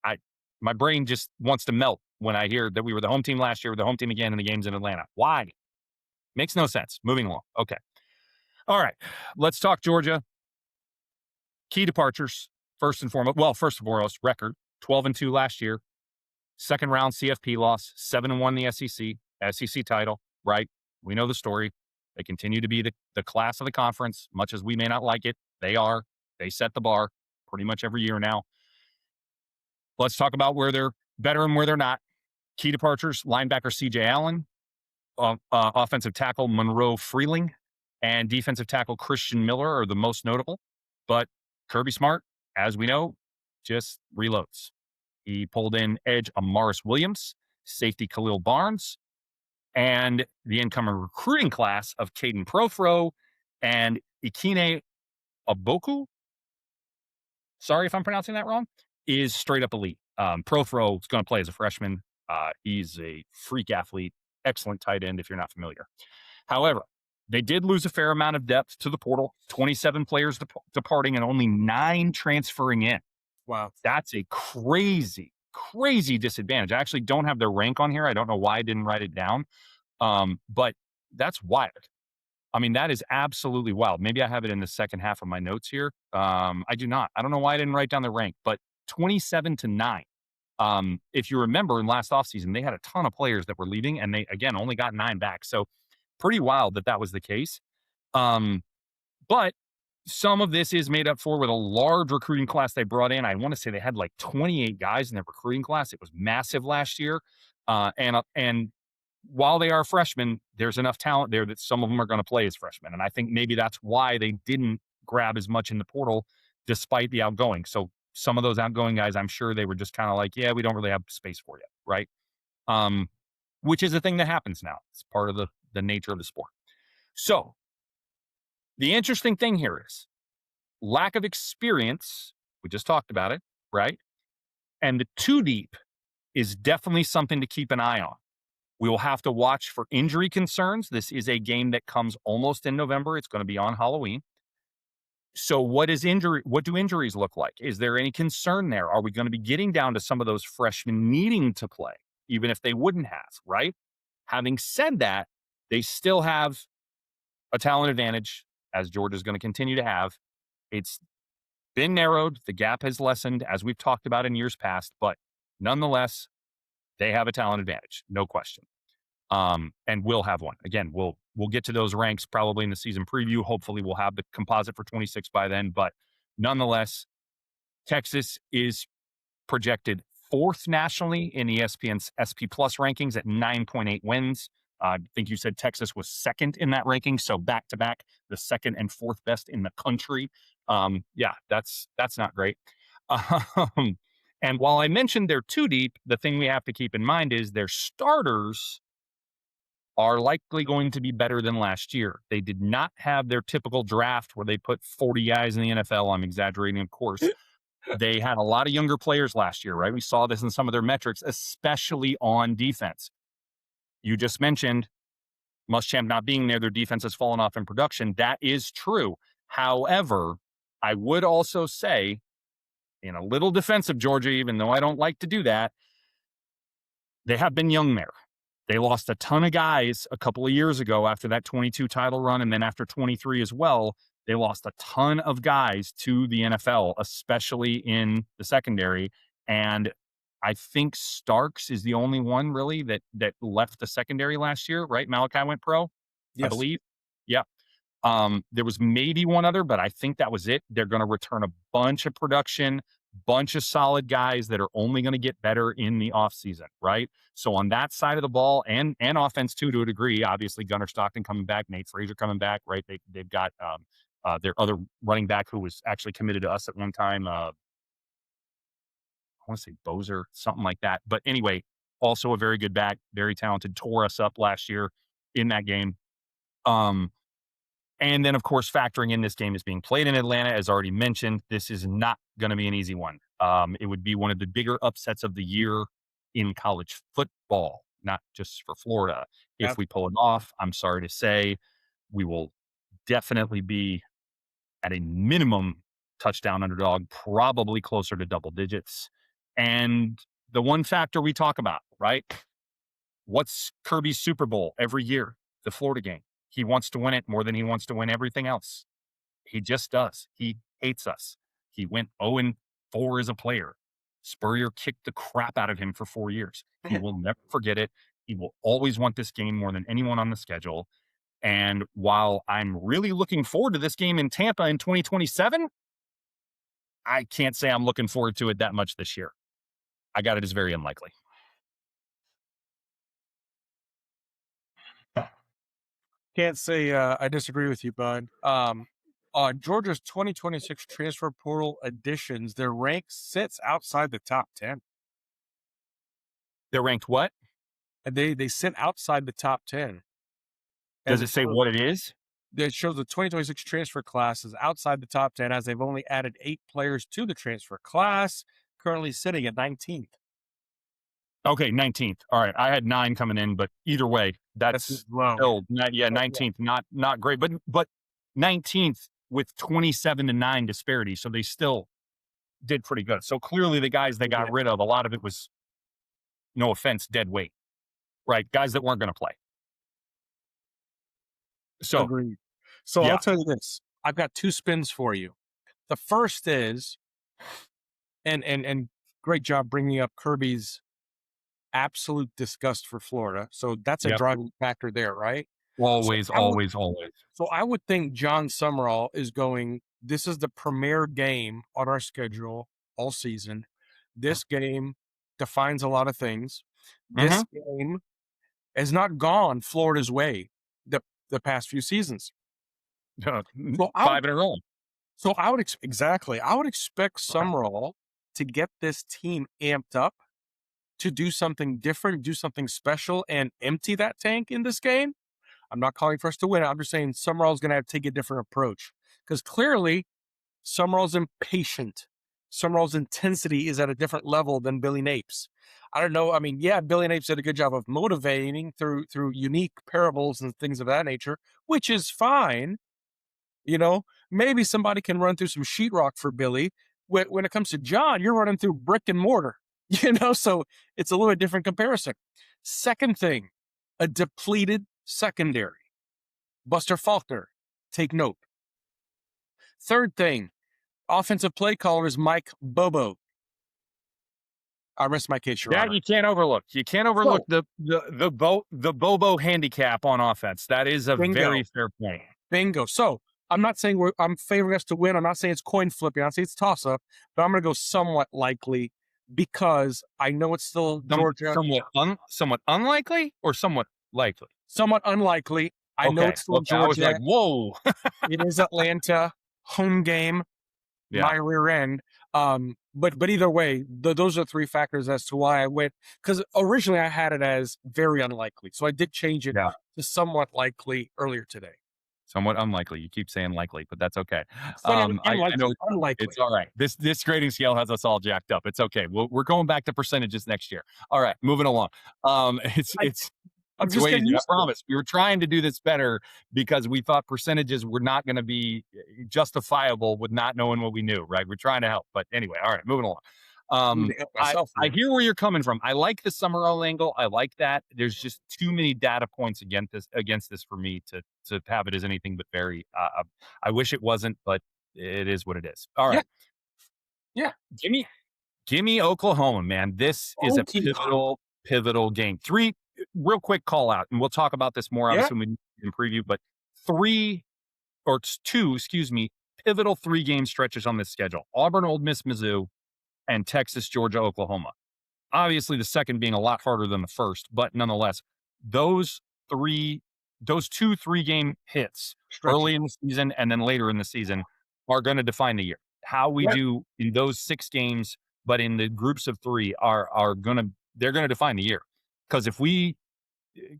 I My brain just wants to melt when I hear that we were the home team last year, we're the home team again, and the game's in Atlanta. Why? Makes no sense. Moving along. Okay. All right. Let's talk Georgia. Key departures. First and foremost, record 12-2 last year. Second round CFP loss, 7-1 the SEC title, right? We know the story. They continue to be the class of the conference, much as we may not like it. They are. They set the bar pretty much every year now. Let's talk about where they're better and where they're not. Key departures, linebacker CJ Allen, offensive tackle Monroe Freeling, and defensive tackle Christian Miller are the most notable. But Kirby Smart, as we know, just reloads. He pulled in edge Amaris Williams, safety Khalil Barnes, and the incoming recruiting class of Caden Profro and Ikine Aboku. Sorry if I'm pronouncing that wrong. Is straight up elite. Profro is going to play as a freshman. He's a freak athlete, excellent tight end if you're not familiar. However, they did lose a fair amount of depth to the portal, 27 players departing and only 9 transferring in. Wow. That's a crazy, crazy disadvantage. I actually don't have their rank on here. I don't know why I didn't write it down. But that's wild. I mean, that is absolutely wild. Maybe I have it in the second half of my notes here. I do not. I don't know why I didn't write down the rank, but 27-9. If you remember in last offseason, they had a ton of players that were leaving and they, again, only got 9 back. So pretty wild that was the case. But some of this is made up for with a large recruiting class they brought in. I want to say they had like 28 guys in their recruiting class. It was massive last year. And while they are freshmen, there's enough talent there that some of them are going to play as freshmen. And I think maybe that's why they didn't grab as much in the portal despite the outgoing. So some of those outgoing guys, I'm sure they were just kind of like, yeah, we don't really have space for you, right? Which is a thing that happens now. It's part of the nature of the sport. So the interesting thing here is lack of experience. We just talked about it, right? And the 2 deep is definitely something to keep an eye on. We will have to watch for injury concerns. This is a game that comes almost in November. It's going to be on Halloween. So what do injuries look like? Is there any concern there? Are we going to be getting down to some of those freshmen needing to play, even if they wouldn't have, right? Having said that, they still have a talent advantage, as Georgia's going to continue to have. It's been narrowed. The gap has lessened, as we've talked about in years past, but nonetheless, they have a talent advantage, no question. And we'll have one. Again, we'll get to those ranks probably in the season preview. Hopefully we'll have the composite for 26 by then. But nonetheless, Texas is projected 4th nationally in ESPN's SP Plus rankings at 9.8 wins. I think you said Texas was 2nd in that ranking. So back to back, the 2nd and 4th best in the country. Yeah, that's not great. And while I mentioned they're 2 deep, the thing we have to keep in mind is their starters are likely going to be better than last year. They did not have their typical draft where they put 40 guys in the NFL. I'm exaggerating, of course. They had a lot of younger players last year, right? We saw this in some of their metrics, especially on defense. You just mentioned Muschamp not being there, their defense has fallen off in production. That is true. However, I would also say, in a little defense of Georgia, even though I don't like to do that, they have been young there. They lost a ton of guys a couple of years ago after that 22 title run, and then after 23 as well. They lost a ton of guys to the NFL, especially in the secondary. And I think Starks is the only one really that left the secondary last year, right? Malachi went pro, I Yes. believe. Yeah. There was maybe one other, but I think that was it. They're going to return a bunch of production, bunch of solid guys that are only going to get better in the offseason, right? So on that side of the ball and offense too, to a degree, obviously Gunnar Stockton coming back, Nate Frazier coming back, right? They've got their other running back who was actually committed to us at one time. want to say Bozer, something like that. But anyway, also a very good back, very talented, tore us up last year in that game. Um, and then, of course, factoring in this game is being played in Atlanta, as already mentioned, this is not going to be an easy one. It would be one of the bigger upsets of the year in college football, not just for Florida. Yeah. If we pull it off, I'm sorry to say, we will definitely be at a minimum touchdown underdog, probably closer to double digits. And the one factor we talk about, right? What's Kirby's Super Bowl every year? The Florida game. He wants to win it more than he wants to win everything else. He just does. He hates us. He went 0-4 as a player. Spurrier kicked the crap out of him for 4 years. He will never forget it. He will always want this game more than anyone on the schedule. And while I'm really looking forward to this game in Tampa in 2027, I can't say I'm looking forward to it that much this year. I got it as very unlikely. Can't say I disagree with you, bud. Georgia's 2026 transfer portal additions, their rank sits outside the top 10. They're ranked what? And they sit outside the top 10. Does it say what it is? It shows the 2026 transfer class is outside the top 10 as they've only added 8 players to the transfer class, currently sitting at 19th. Okay, 19th. All right. I had 9 coming in, but either way, that's low. still 19th, not great, but 19th with 27-9 disparity. So they still did pretty good. So clearly the guys they got rid of, a lot of it was, no offense, dead weight, right? Guys that weren't going to play. So, agreed. So I'll tell you this. I've got 2 spins for you. The first is, and great job bringing up Kirby's absolute disgust for Florida. So that's a driving factor there, right? Always. So I would think John Summerall is going, this is the premier game on our schedule all season. This game defines a lot of things. This game has not gone Florida's way the past few seasons. So 5 in a row. So I would expect Summerall to get this team amped up, to do something different, do something special, and empty that tank in this game. I'm not calling for us to win. I'm just saying Summerall's going to have to take a different approach, because clearly Summerall's impatient. Summerall's intensity is at a different level than Billy Napes. I don't know. I mean, yeah, Billy Napes did a good job of motivating through unique parables and things of that nature, which is fine. You know, maybe somebody can run through some sheetrock for Billy. When it comes to John, you're running through brick and mortar, so it's a little bit different comparison. Second thing, a depleted secondary. Buster Faulkner, take note. Third thing, offensive play caller is Mike Bobo. I rest my case, Your Honor. You can't overlook. You can't overlook the Bobo handicap on offense. That is a very fair point. Bingo. So I'm not saying I'm favoring us to win. I'm not saying it's coin flipping. I'm not saying it's toss up, but I'm going to go somewhat likely, because I know it's still Georgia. Somewhat unlikely or somewhat likely? Somewhat unlikely. I know it's still Georgia. I was like, whoa. It is Atlanta, home game, my rear end. But either way, those are 3 factors as to why I went, because originally I had it as very unlikely. So I did change it to somewhat likely earlier today. Somewhat unlikely. You keep saying likely, but that's okay. Unlikely. It's all right. This grading scale has us all jacked up. It's okay. We're going back to percentages next year. All right, moving along. I'm just I promise. We were trying to do this better because we thought percentages were not going to be justifiable with not knowing what we knew, right? We're trying to help. But anyway, all right, moving along. I hear where you're coming from. I like the Summerall angle. I like that. There's just too many data points against this for me to have it as anything but very. I wish it wasn't, but it is what it is. All right. Yeah. Give me Oklahoma, man. This is a pivotal game. 3 real quick call out, and we'll talk about this more obviously when we can preview, but 2 pivotal 3-game stretches on this schedule. Auburn, Ole Miss, Mizzou, and Texas, Georgia, Oklahoma. Obviously, the second being a lot harder than the first, but nonetheless, those 2 3-game hits early in the season and then later in the season are going to define the year. How we do in those 6 games but in the groups of three they're gonna define the year. Because if we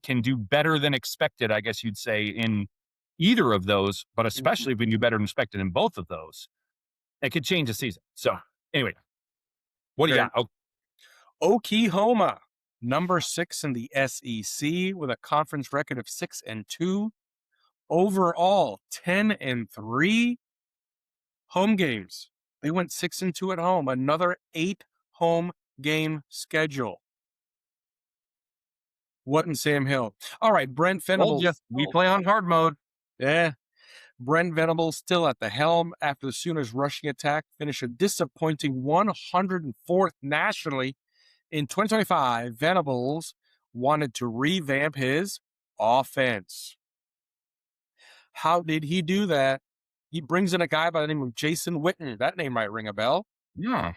can do better than expected, I guess you'd say, in either of those, but especially if we do better than expected in both of those, it could change the season. So anyway, what do you Very got? Oh, Oklahoma, number 6 in the SEC with a conference record of 6-2. Overall, 10-3 home games. They went 6-2 at home. Another 8 home game schedule. What in Sam Hill? All right, Brent told you, Venables. we play on hard mode. Yeah. Brent Venables still at the helm after the Sooners' rushing attack finished a disappointing 104th nationally. In 2025, Venables wanted to revamp his offense. How did he do that? He brings in a guy by the name of Jason Witten. That name might ring a bell. Yeah.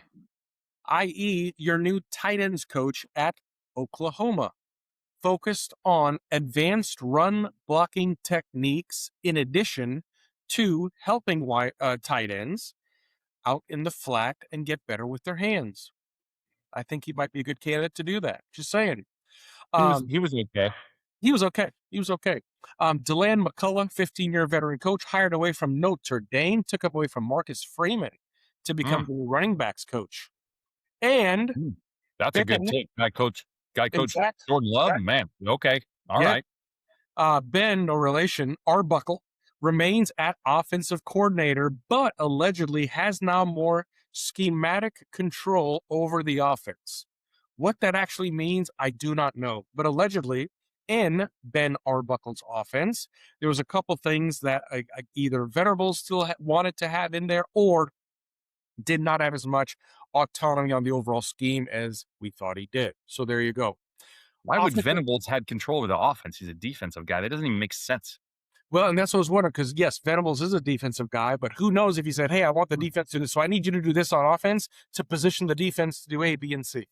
I.e., your new tight ends coach at Oklahoma, focused on advanced run blocking techniques in addition to helping tight ends out in the flat and get better with their hands. I think he might be a good candidate to do that. Just saying. He was okay. He was okay. He was okay. Deland McCullough, 15-year veteran coach, hired away from Notre Dame, took up away from Marcus Freeman to become Mm, the running backs coach. And mm. That's a good Ben, take. Guy coach exact, Jordan Love, exact, man. Okay. All yeah, right. Ben, no relation, Arbuckle, remains at offensive coordinator, but allegedly has now more schematic control over the offense. What that actually means, I do not know. But allegedly, in Ben Arbuckle's offense, there was a couple things that either Venables still wanted to have in there or did not have as much autonomy on the overall scheme as we thought he did. So there you go. Why would Offensive Venables had control of the offense? He's a defensive guy. That doesn't even make sense. Well, and that's what I was wondering because, yes, Venables is a defensive guy, but who knows if he said, hey, I want the defense to do this. So I need you to do this on offense to position the defense to do A, B, and C.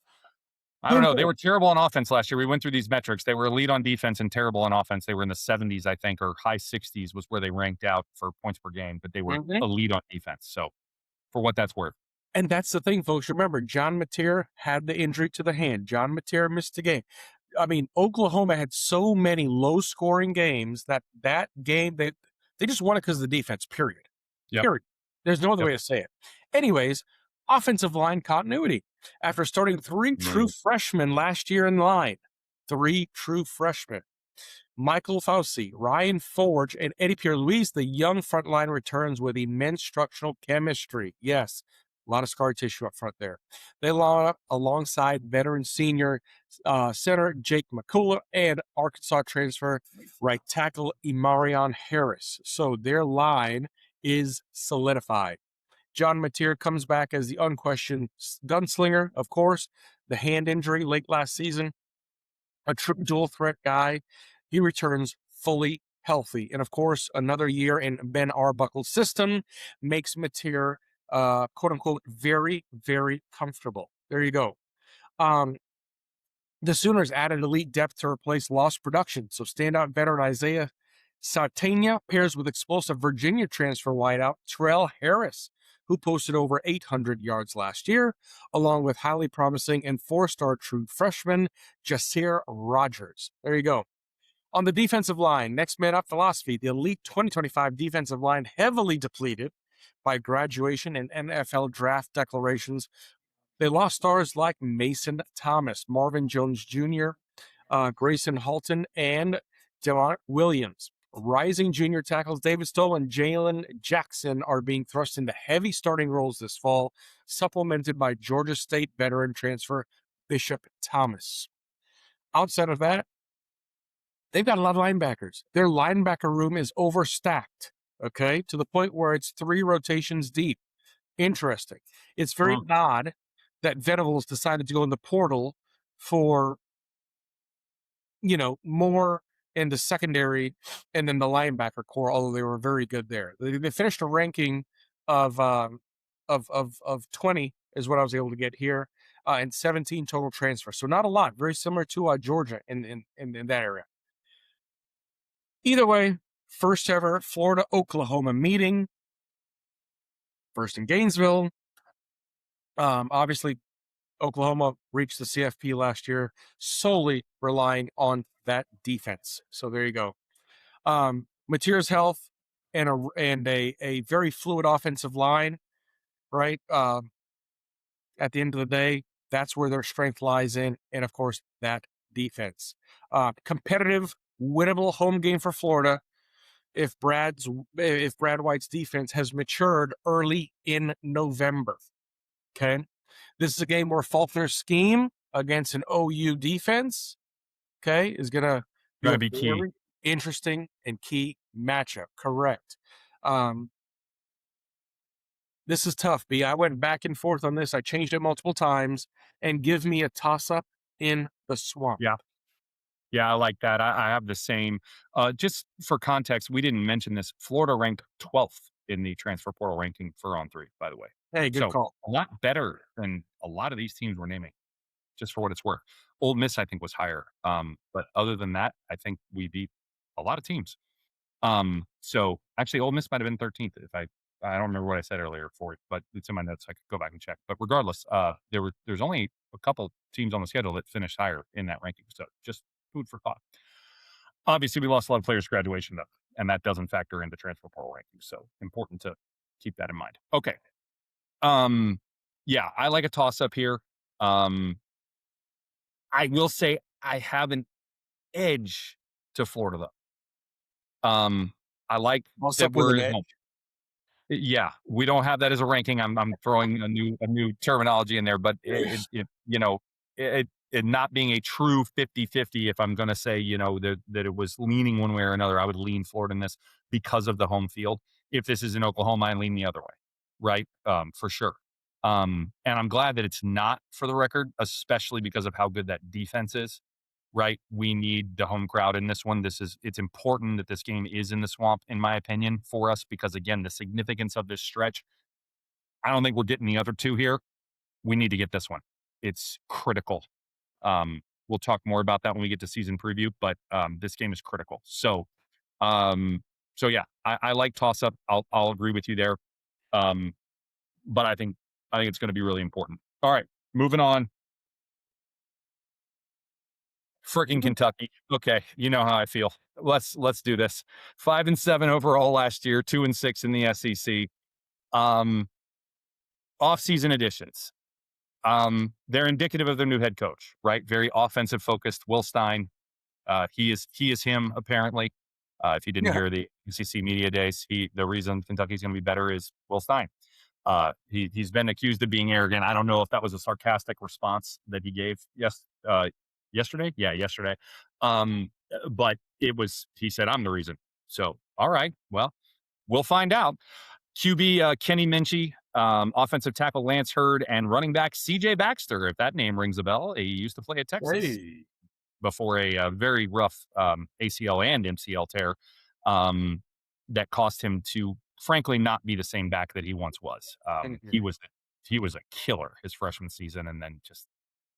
I Who don't know. They knows? were terrible on offense last year. We went through these metrics. They were elite on defense and terrible on offense. They were in the 70s, I think, or high 60s was where they ranked out for points per game, but they were Mhm. elite on defense. So for what that's worth. And that's the thing, folks. Remember, John Mateer had the injury to the hand. John Mateer missed the game. I mean, Oklahoma had so many low-scoring games that game, they just won it because of the defense, period. Yep. Period. There's no other Yep. way to say it. Anyways, offensive line continuity. After starting 3 true freshmen last year in line, 3 true freshmen, Michael Fauci, Ryan Forge, and Eddie Pierre-Louis, the young frontline returns with immense structural chemistry. Yes, a lot of scar tissue up front there. They line up alongside veteran senior center Jake McCullough and Arkansas transfer right tackle Imarion Harris. So their line is solidified. John Mateer comes back as the unquestioned gunslinger, of course. The hand injury late last season, a true dual threat guy. He returns fully healthy. And of course, another year in Ben Arbuckle's system makes Mateer, quote unquote, very, very comfortable. There you go. The Sooners added elite depth to replace lost production. So standout veteran Isaiah Sartenia pairs with explosive Virginia transfer wideout Terrell Harris, who posted over 800 yards last year, along with highly promising and 4-star true freshman Jasir Rogers. There you go. On the defensive line, next man up philosophy, the elite 2025 defensive line heavily depleted by graduation and NFL draft declarations. They lost stars like Mason Thomas, Marvin Jones Jr., Grayson Halton, and Demont Williams. Rising junior tackles David Stoll and Jalen Jackson are being thrust into heavy starting roles this fall, supplemented by Georgia State veteran transfer Bishop Thomas. Outside of that, they've got a lot of linebackers. Their linebacker room is overstacked, okay, to the point where it's 3 rotations deep. Interesting. It's very odd that Venables decided to go in the portal for, more in the secondary and then the linebacker core, although they were very good there. They finished a ranking of 20 is what I was able to get here, and 17 total transfers. So not a lot, very similar to Georgia in that area. Either way, first ever Florida-Oklahoma meeting, first in Gainesville. Obviously, Oklahoma reached the CFP last year solely relying on that defense. So there you go. Mateer's health and a very fluid offensive line, right? At the end of the day, that's where their strength lies in, and of course that defense. Competitive, winnable home game for Florida if Brad White's defense has matured early in November. Okay, this is a game where Faulkner's scheme against an OU defense, okay, is gonna be Going a to be key. very interesting and key matchup. Correct. Um, this is tough, B. I went back and forth on this. I changed it multiple times, and give me a toss up in the swamp. Yeah. Yeah, I like that. I have the same. Just for context, we didn't mention this. Florida ranked 12th in the transfer portal ranking for on three, by the way. Hey, good So call. a lot better than a lot of these teams we're naming, just for what it's worth. Old Miss, I think, was higher. But other than that, I think we beat a lot of teams. So actually, Ole Miss might have been 13th. If I don't remember what I said earlier for it, but it's in my notes. I could go back and check. But regardless, there's only a couple teams on the schedule that finished higher in that ranking. So just food for thought. Obviously, we lost a lot of players graduation though, and that doesn't factor into transfer portal rankings. So important to keep that in mind. Okay. Yeah, I like a toss up here. I will say I have an edge to Florida though. I like Toss that up with we're an at edge. home. Yeah, we don't have that as a ranking. I'm throwing a new terminology in there, but it not being a true 50-50, if I'm going to say, that it was leaning one way or another, I would lean Florida in this because of the home field. If this is in Oklahoma, I lean the other way, right? For sure. And I'm glad that it's not, for the record, especially because of how good that defense is. Right, we need the home crowd in this one. It's important that this game is in the swamp, in my opinion, for us because again, the significance of this stretch. I don't think we're getting the other two here. We need to get this one. It's critical. We'll talk more about that when we get to season preview, but this game is critical. So yeah, I like toss up. I'll agree with you there. But I think it's going to be really important. All right, moving on. Freaking Kentucky. Okay, you know how I feel. Let's do this. 5-7 overall last year, 2-6 in the SEC. Um, Off-season additions. They're indicative of their new head coach, right? Very offensive focused. Will Stein. He is him apparently. If you didn't Yeah. hear the SEC media days, the reason Kentucky's going to be better is Will Stein. He's been accused of being arrogant. I don't know if that was a sarcastic response that he gave yesterday. Yeah, yesterday. But he said, I'm the reason. So, all right, well, we'll find out. QB Kenny Minchie, offensive tackle Lance Hurd, and running back CJ Baxter, if that name rings a bell. He used to play at Texas before a very rough ACL and MCL tear that cost him to, frankly, not be the same back that he once was. He was a killer his freshman season, and then just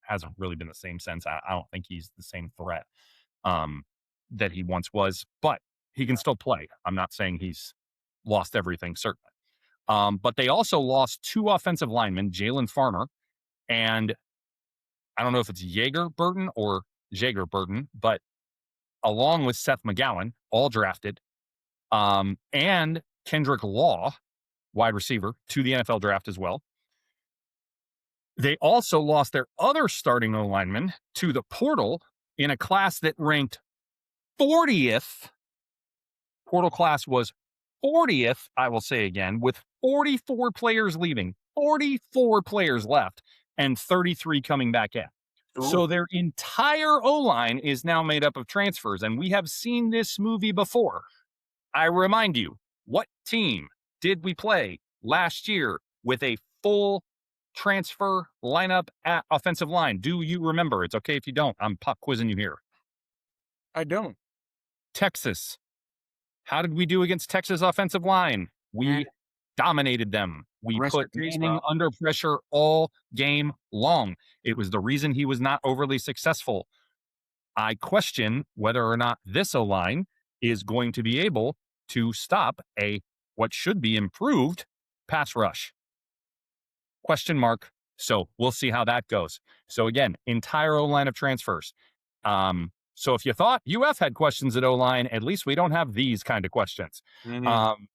hasn't really been the same since. I don't think he's the same threat that he once was, but he can still play. I'm not saying he's lost everything, certainly. But they also lost two offensive linemen, Jalen Farmer, and I don't know if it's Jaeger Burton or Jaeger Burton, but along with Seth McGowan, all drafted, and Kendrick Law, wide receiver, to the NFL draft as well. They also lost their other starting O-lineman to the portal in a class that ranked 40th. Portal class was 40th, I will say again, with 44 players leaving, 44 players left, and 33 coming back in. Ooh. So their entire O-line is now made up of transfers, and we have seen this movie before. I remind you, what team did we play last year with a full transfer lineup at offensive line? Do you remember? It's okay if you don't. I'm pop quizzing you here. I don't. Texas. How did we do against Texas offensive line? We dominated them. We put Manning under pressure all game long. It was the reason he was not overly successful. I question whether or not this O-line is going to be able to stop what should be improved pass rush. Question mark. So we'll see how that goes. So again, entire O line of transfers. So if you thought UF had questions at O line, at least we don't have these kind of questions. Mhm. Um,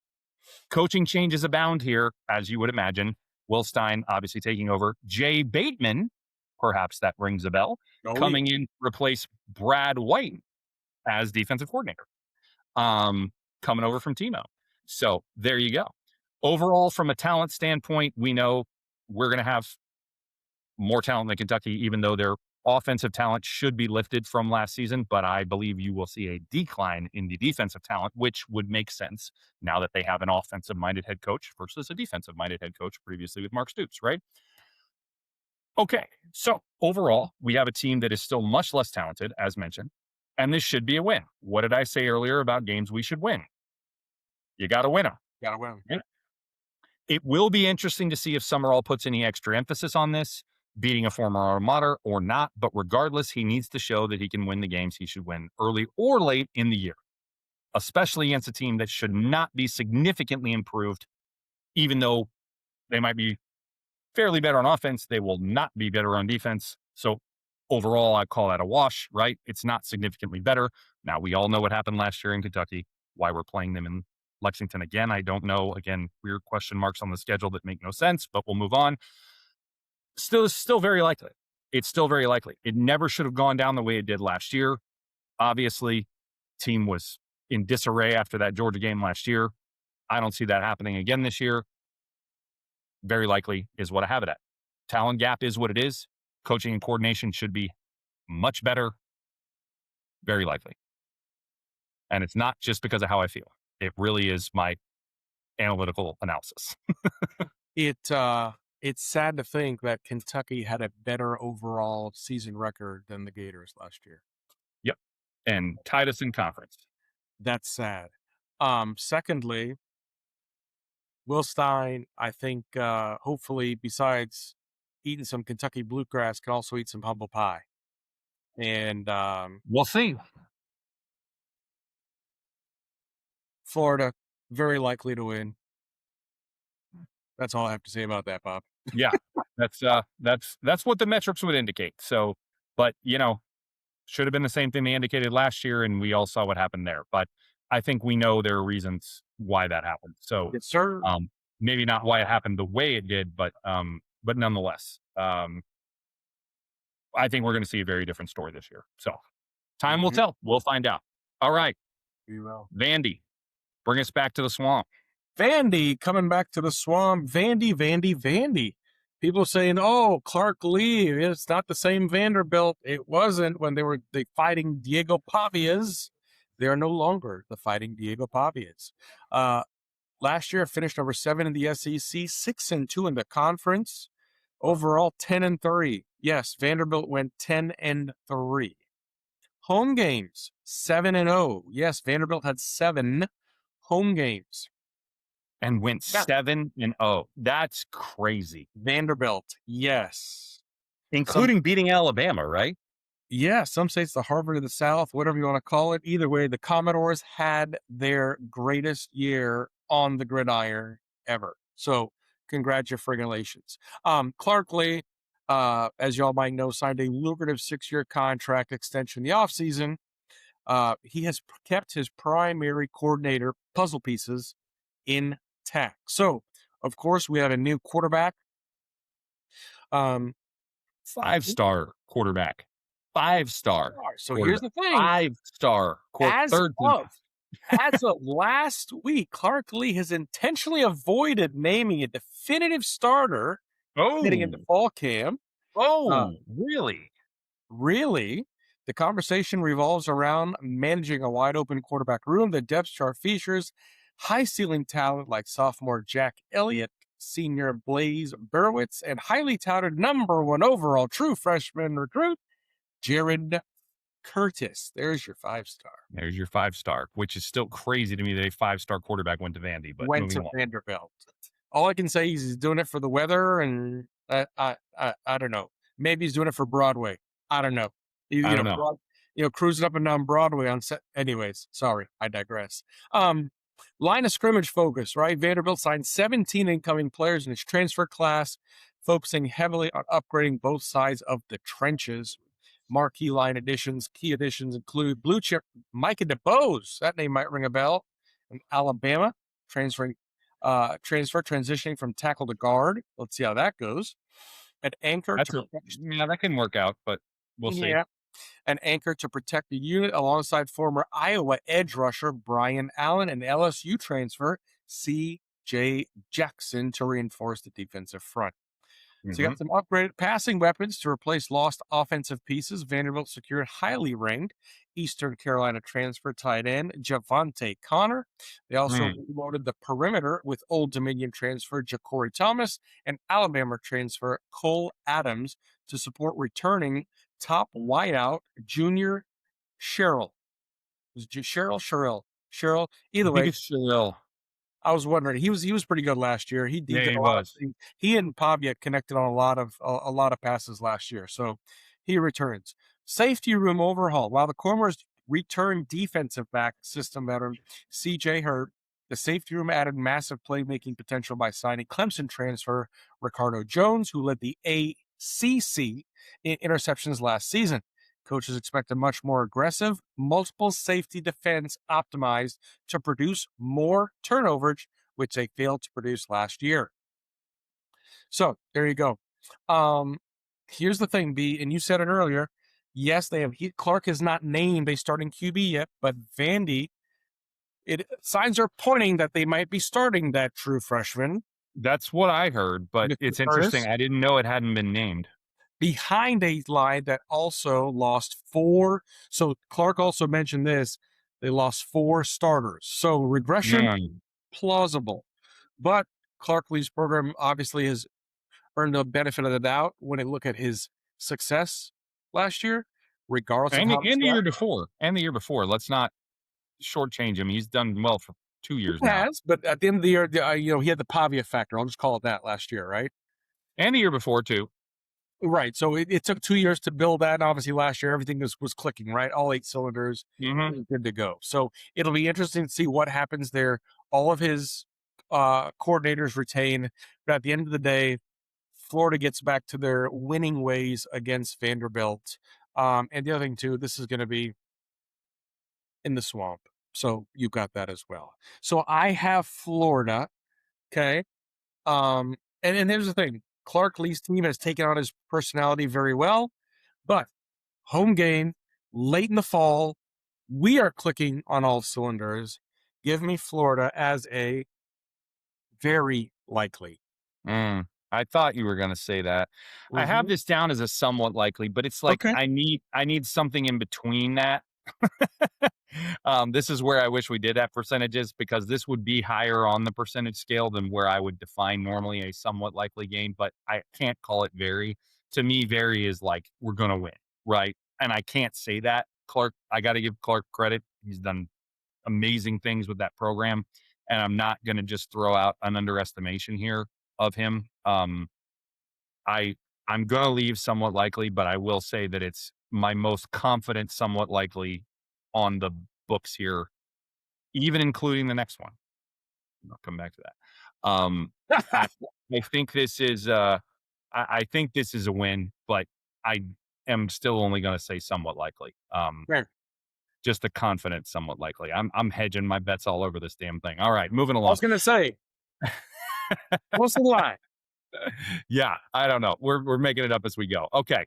Coaching changes abound here, as you would imagine. Will Stein obviously taking over. Jay Bateman, perhaps that rings a bell, Oh, yeah. coming in to replace Brad White as defensive coordinator, coming over from Timo. So there you go. Overall, from a talent standpoint, we know we're going to have more talent than Kentucky, even though their offensive talent should be lifted from last season. But I believe you will see a decline in the defensive talent, which would make sense now that they have an offensive minded head coach versus a defensive minded head coach previously with Mark Stoops, right? Okay. So overall, we have a team that is still much less talented, as mentioned, and this should be a win. What did I say earlier about games we should win? You got to win them. Gotta win. It will be interesting to see if Summerall puts any extra emphasis on this, beating a former alma mater or not. But regardless, he needs to show that he can win the games he should win early or late in the year, especially against a team that should not be significantly improved, even though they might be fairly better on offense. They will not be better on defense. So overall, I call that a wash, right? It's not significantly better. Now, we all know what happened last year in Kentucky, why we're playing them in Lexington again. I don't know. Again, weird question marks on the schedule that make no sense, but we'll move on. Still very likely. It's still very likely. It never should have gone down the way it did last year. Obviously, team was in disarray after that Georgia game last year. I don't see that happening again this year. Very likely is what I have it at. Talent gap is what it is. Coaching and coordination should be much better. Very likely. And it's not just because of how I feel. It really is my analytical analysis. It's sad to think that Kentucky had a better overall season record than the Gators last year. Yep. And tied us in conference. That's sad. Secondly, Will Stein, I think, hopefully, besides eating some Kentucky bluegrass, can also eat some humble pie. And We'll see. Florida, very likely to win. That's all I have to say about that, Bob. Yeah. That's what the metrics would indicate. So, but should have been the same thing they indicated last year, and we all saw what happened there. But I think we know there are reasons why that happened. So Yes, sir. maybe not why it happened the way it did, but nonetheless, I think we're going to see a very different story this year. So time will tell. We'll find out. All right, We will. Vandy, bring us back to the swamp. Vandy coming back to the swamp. Vandy. People saying, "Oh, Clark Lee, it's not the same Vanderbilt." It wasn't when they were fighting Diego Pavias. They are no longer the fighting Diego Pavias. Last year finished number 7 in the SEC, 6-2 in the conference. Overall, 10-3. Yes, Vanderbilt went 10-3. Home games, 7-0. Yes, Vanderbilt had 7 home games. And went 7-0. That's crazy. Vanderbilt, yes. Including beating Alabama, right? Yeah, some say it's the Harvard of the South, whatever you want to call it. Either way, the Commodores had their greatest year on the gridiron ever. So congratulations. Clark Lee, as y'all might know, signed a lucrative 6-year contract extension in the offseason. He has kept his primary coordinator puzzle pieces intact. So, of course, we have a new quarterback. 5-star quarterback. 5-star. So here's the thing. 5-star third. As of last week, Clark Lee has intentionally avoided naming a definitive starter heading into fall camp. Really? Really? The conversation revolves around managing a wide open quarterback room. The depth chart features high ceiling talent like sophomore Jack Elliott, senior Blaze Berwitz, and highly touted number 1 overall true freshman recruit, Jared Curtis. There's your 5-star. There's your 5-star, which is still crazy to me that a 5-star quarterback went to Vandy, but went to Vanderbilt. All I can say is he's doing it for the weather, and I don't know. Maybe he's doing it for Broadway. I don't know. You I don't know, cruising up and down Broadway on set. Anyways, sorry, I digress. Line of scrimmage focus, right? Vanderbilt signed 17 incoming players in its transfer class. focusing heavily on upgrading both sides of the trenches. Marquee line additions, key additions include blue chip Micah DeBose. That name might ring a bell. From Alabama, transitioning from tackle to guard. Let's see how that goes. An anchor to protect. Yeah, that can work out, but we'll see. Yeah, an anchor to protect the unit alongside former Iowa edge rusher Brian Allen and LSU transfer C.J. Jackson to reinforce the defensive front. So you Mhm. got some upgraded passing weapons to replace lost offensive pieces. Vanderbilt secured highly ranked Eastern Carolina transfer tight end Javante Connor. They also Mm. reloaded the perimeter with Old Dominion transfer Ja'Cory Thomas and Alabama transfer Cole Adams to support returning top wideout Junior Sherrill. Was it Sherrill? Sherrill. I Either think way, it's Sherrill. I was wondering. He was pretty good last year. He Yeah, did he a lot of was. things. He and Pavia connected on a lot of passes last year. So he returns. Safety room overhaul. While the Cormorants return defensive back system veteran CJ Hurt, the safety room added massive playmaking potential by signing Clemson transfer Ricardo Jones, who led the ACC in interceptions last season. Coaches expect a much more aggressive, multiple safety defense optimized to produce more turnovers, which they failed to produce last year. So there you go. Um, Here's the thing, B, and you said it earlier. Yes, they have. Clark is not named a starting QB yet, but Vandy. Signs are pointing that they might be starting that true freshman, That's what I heard, but Mr. it's interesting. Curtis, I didn't know it hadn't been named. behind a line that also lost four. So Clark also mentioned this. They lost four starters. So regression Mm. plausible. But Clark Lee's program obviously has earned the benefit of the doubt when I look at his success last year, regardless of And how the, the and the stat year before. And the year before. Let's not shortchange him. He's done well for 2 years now. has. But at the end of the year, he had the Pavia factor. I'll just call it that last year, right? And the year before, too. Right. So it took 2 years to build that. And obviously last year, everything was clicking, right? All eight cylinders, Hmm. good to go. So it'll be interesting to see what happens there. All of his coordinators retain. But at the end of the day, Florida gets back to their winning ways against Vanderbilt. And the other thing, too, this is going to be in the swamp. So you got that as well. So I have Florida. Okay. And here's the thing, Clark Lee's team has taken on his personality very well, but home game late in the fall, we are clicking on all cylinders. Give me Florida as a very likely. Mm. I thought you were going to say that. I have Mhm. this down as a somewhat likely, but it's like Okay. I need something in between that. This is where I wish we did have percentages because this would be higher on the percentage scale than where I would define normally a somewhat likely game, but I can't call it very. To me, very is like we're gonna win, right? And I can't say that. Clark, I gotta give Clark credit. He's done amazing things with that program. And I'm not gonna just throw out an underestimation here of him. I I'm gonna leave somewhat likely, but I will say that it's my most confident somewhat likely on the books here, even including the next one. I'll come back to that. I I think this is I think this is a win, but I am still only gonna say somewhat likely. Fair. Just a confident somewhat likely. I'm hedging my bets all over this damn thing. All right, moving I along. was going to say, what's the line? Yeah, I don't know. We're making it up as we go. Okay.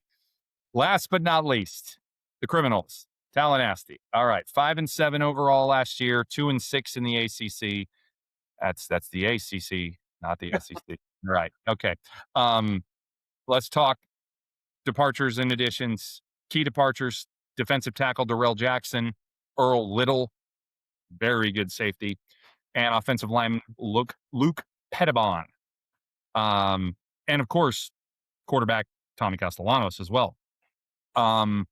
Last but not least, the Criminals, Tallahassee. All right, 5-7 overall last year, 2-6 in the ACC. That's the ACC, not the SEC. Right. Okay. Um, let's talk departures and additions. Key departures: defensive tackle Darrell Jackson, Earl Little, very good safety, and offensive lineman Luke Pettibon. And of course, quarterback Tommy Castellanos as well. Um,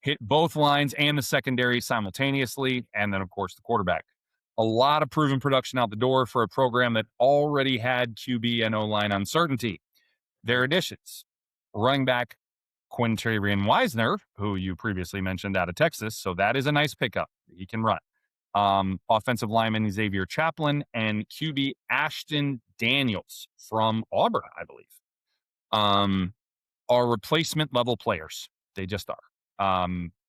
hit both lines and the secondary simultaneously, and then of course the quarterback. A lot of proven production out the door for a program that already had QB and O line uncertainty. Their additions: running back Quintarian Wisner, who you previously mentioned out of Texas, so that is a nice pickup. He can run. Offensive lineman Xavier Chaplin and QB Ashton Daniels from Auburn, I believe. um, are replacement level players. They just are.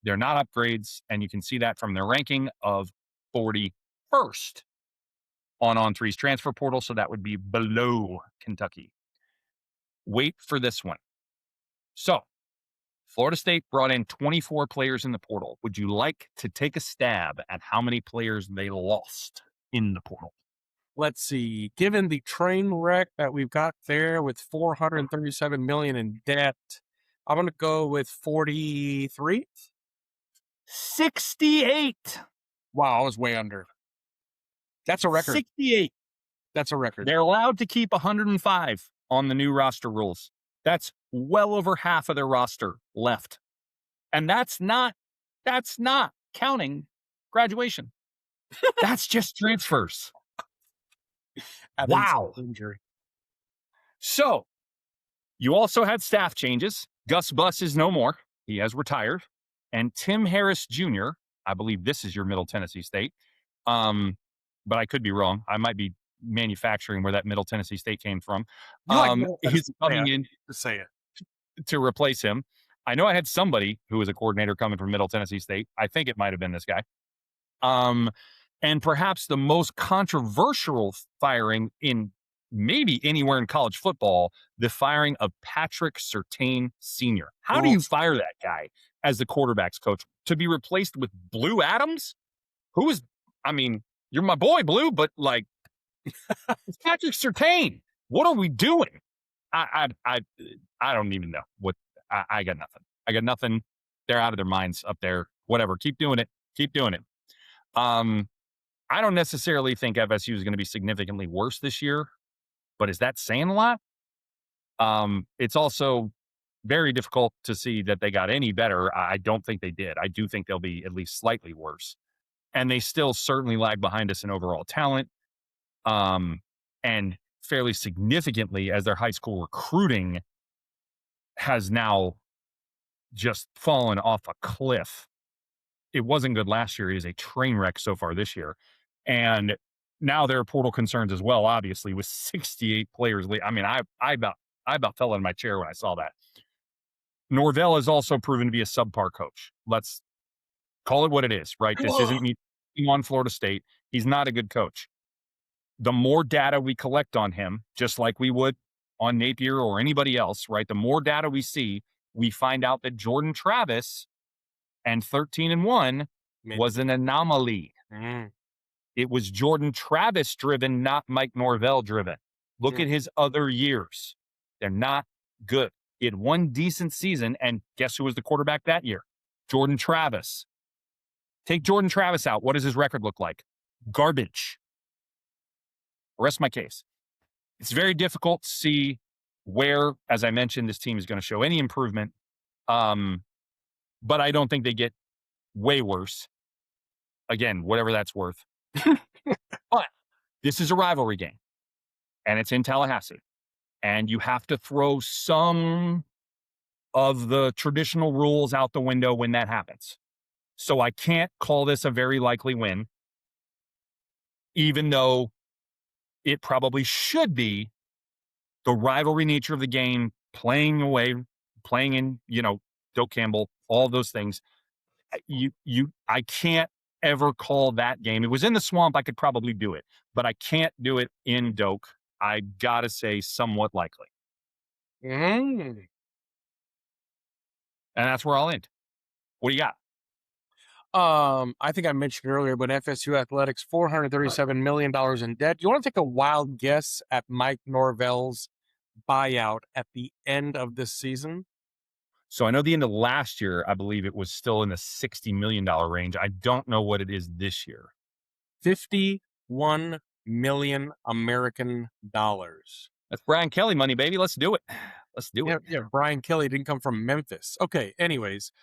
They're not upgrades, and you can see that from their ranking of 41st on three's transfer portal. So that would be below Kentucky. Wait for this one. So Florida State brought in 24 players in the portal. Would you like to take a stab at how many players they lost in the portal? Let's see. Given the train wreck that we've got there with 437 million in debt, I'm going to go with 43. 68. Wow, I was way under. That's a record. 68. That's a record. They're allowed to keep 105 on the new roster rules. That's well over half of their roster left. And that's not counting graduation. That's just transfers. Wow. Injury. So you also had staff changes. Gus Buss is no more. He has retired. And Tim Harris Jr., I believe this is your Middle Tennessee State. But I could be wrong. I might be manufacturing where that Middle Tennessee State came from. He's coming in to say it to replace him. I know I had somebody who was a coordinator coming from Middle Tennessee State. I think it might have been this guy. And perhaps the most controversial firing in maybe anywhere in college football, the firing of Patrick Surtain Sr. How do you fire that guy as the quarterback's coach to be replaced with Blue Adams? Who is, I mean, you're my boy, Blue, but like, it's Patrick Surtain. What are we doing? I don't even know what. I got nothing. I got nothing. They're out of their minds up there. Whatever. Keep doing it. Keep doing it. I don't necessarily think FSU is going to be significantly worse this year, but is that saying a lot? It's also very difficult to see that they got any better. I don't think they did. I do think they'll be at least slightly worse. And they still certainly lag behind us in overall talent. And fairly significantly as their high school recruiting has now just fallen off a cliff. It wasn't good last year. It is a train wreck so far this year. And now there are portal concerns as well, obviously, with 68 players. I mean, I about fell in my chair when I saw that. Norvell has also proven to be a subpar coach. Let's call it what it is, right? This isn't me on Florida State. He's not a good coach. The more data we collect on him, just like we would on Napier or anybody else, right? The more data we see, we find out that Jordan Travis and 13-1 was an anomaly. It was Jordan Travis driven, not Mike Norvell driven. Look at his other years. They're not good. He had one decent season, and guess who was the quarterback that year? Jordan Travis. Take Jordan Travis out. What does his record look like? Garbage. Rest my case. It's very difficult to see where, as I mentioned, this team is going to show any improvement. But I don't think they get way worse. Again, whatever that's worth. But this is a rivalry game, and it's in Tallahassee. And you have to throw some of the traditional rules out the window when that happens. So I can't call this a very likely win, even though it probably should be. The rivalry nature of the game, playing away, playing in, Doak Campbell, all those things. I can't ever call that game. It was in the Swamp. I could probably do it, but I can't do it in Doak. I gotta say somewhat likely. And that's where I'll end. What do you got? I think I mentioned earlier, but FSU Athletics, $437 million in debt. You want to take a wild guess at Mike Norvell's buyout at the end of this season? So I know the end of last year, I believe it was still in the $60 million range. I don't know what it is this year. 51 million American dollars. That's Brian Kelly money, baby. Let's do it. Let's do it. Yeah, Brian Kelly didn't come from Memphis. Okay, anyways.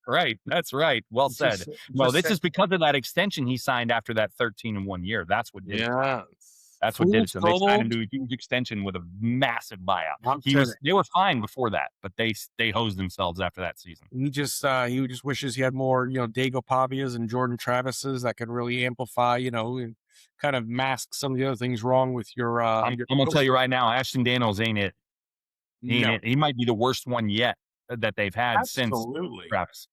Right. That's right. Well said. This is because of that extension he signed after that 13-1 year. That's what did it. That's what did it. So they signed him to a huge extension with a massive buyout. They were fine before that, but they hosed themselves after that season. He just wishes he had more, Dago Pavias and Jordan Travises that could really amplify, and kind of mask some of the other things wrong with your. I'm gonna tell you right now, Ashton Daniels ain't it. No, He might be the worst one yet that they've had since absolutely, Travis.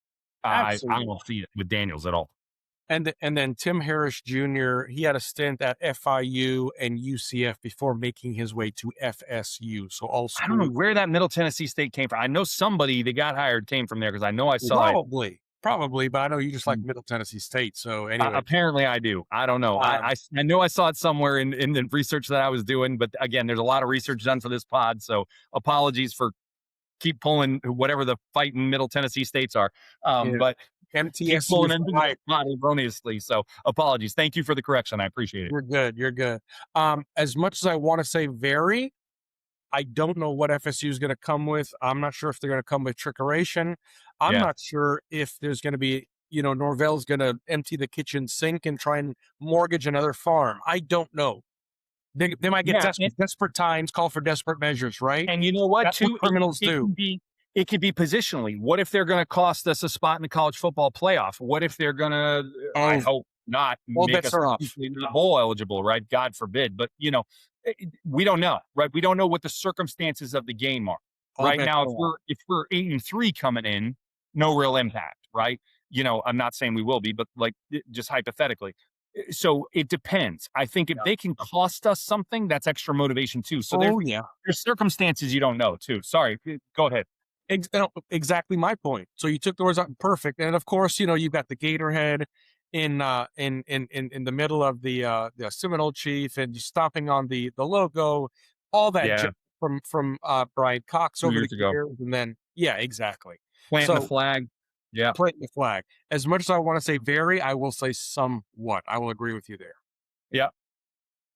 I absolutely. don't see it with Daniels at all. And then Tim Harris Jr., he had a stint at FIU and UCF before making his way to FSU. So all I don't know schools. where that Middle Tennessee State came from. I know somebody that got hired came from there because I know I saw it. Probably, but I know you just like Mm, Middle Tennessee State. So anyway, apparently, I do. I don't know. um, I know I saw it somewhere in the research that I was doing, but again, there's a lot of research done for this pod, so apologies for keep pulling whatever the fighting Middle Tennessee states are. yeah, But keep MTSU pulling for into the life. pod erroneously. So apologies. Thank you for the correction. I appreciate it. You're good. You're good. As much as I want to say very, I don't know what FSU is going to come with. I'm not sure if they're going to come with trickeration. I'm Yeah. not sure if there's going to be, Norvell's going to empty the kitchen sink and try and mortgage another farm. I don't know. They might get Yeah. desperate times, call for desperate measures, right? And you know what, That's what too? criminals It do. can be positionally. What if they're going to cost us a spot in the college football playoff? What if they're going to? I Oh, hope not all make bets us are off. potentially not bowl eligible, right? God forbid. But we don't know, right? We don't know what the circumstances of the game are. All Right bets now, are off. if we're 8-3 coming in, no real impact, right? I'm not saying we will be, but like just hypothetically. So it depends. I think if Yeah. they can cost us something, that's extra motivation too. So Oh yeah. there's circumstances you don't know too. Sorry, go ahead. Exactly my point. So you took the words out perfect, and of course, you've got the gator head in the middle of the Seminole Chief, and you stomping on the logo, all that Yeah, from Brian Cox 2 over the years ago, years, and then yeah, exactly. planting the So flag. Yeah, planting the flag. As much as I want to say very, I will say somewhat. I will agree with you there. yeah.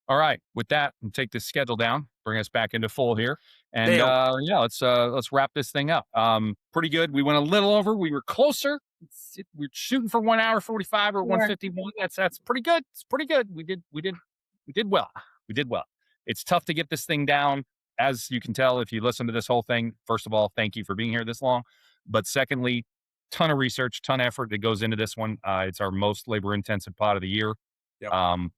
All right. With that, we'll take this schedule down, bring us back into full here, and There, yeah, let's wrap this thing up. Pretty good. We went a little over. We were closer. We're shooting for 1 hour 45 or 151. That's pretty good. It's pretty good. We did well. We did well. It's tough to get this thing down, as you can tell if you listen to this whole thing. First of all, thank you for being here this long. But secondly, ton of research, ton of effort that goes into this one. It's our most labor intensive pod of the year. yep.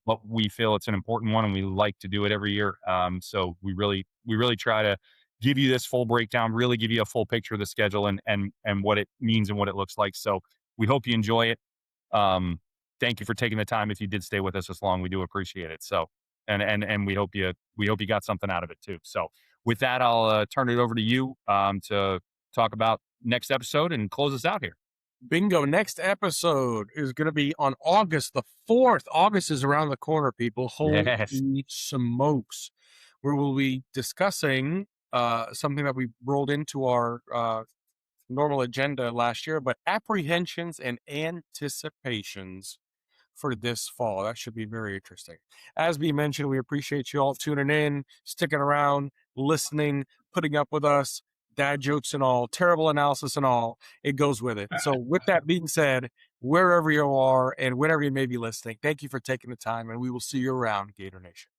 But we feel it's an important one and we like to do it every year. So we really try to give you this full breakdown, really give you a full picture of the schedule and what it means and what it looks like. So we hope you enjoy it. Thank you for taking the time. If you did stay with us this long, we do appreciate it. So, and we hope you got something out of it too. So with that, I'll turn it over to you, to talk about next episode and close us out here. Bingo. Next episode is going to be on August the 4th. August is around the corner, people. Holy Yes. smokes. Where we'll be discussing something that we rolled into our normal agenda last year, but apprehensions and anticipations for this fall. That should be very interesting. As we mentioned, we appreciate you all tuning in, sticking around, listening, putting up with us, dad jokes and all, terrible analysis and all. It goes with it. So, with that being said, wherever you are and whenever you may be listening, thank you for taking the time, and we will see you around, Gator Nation.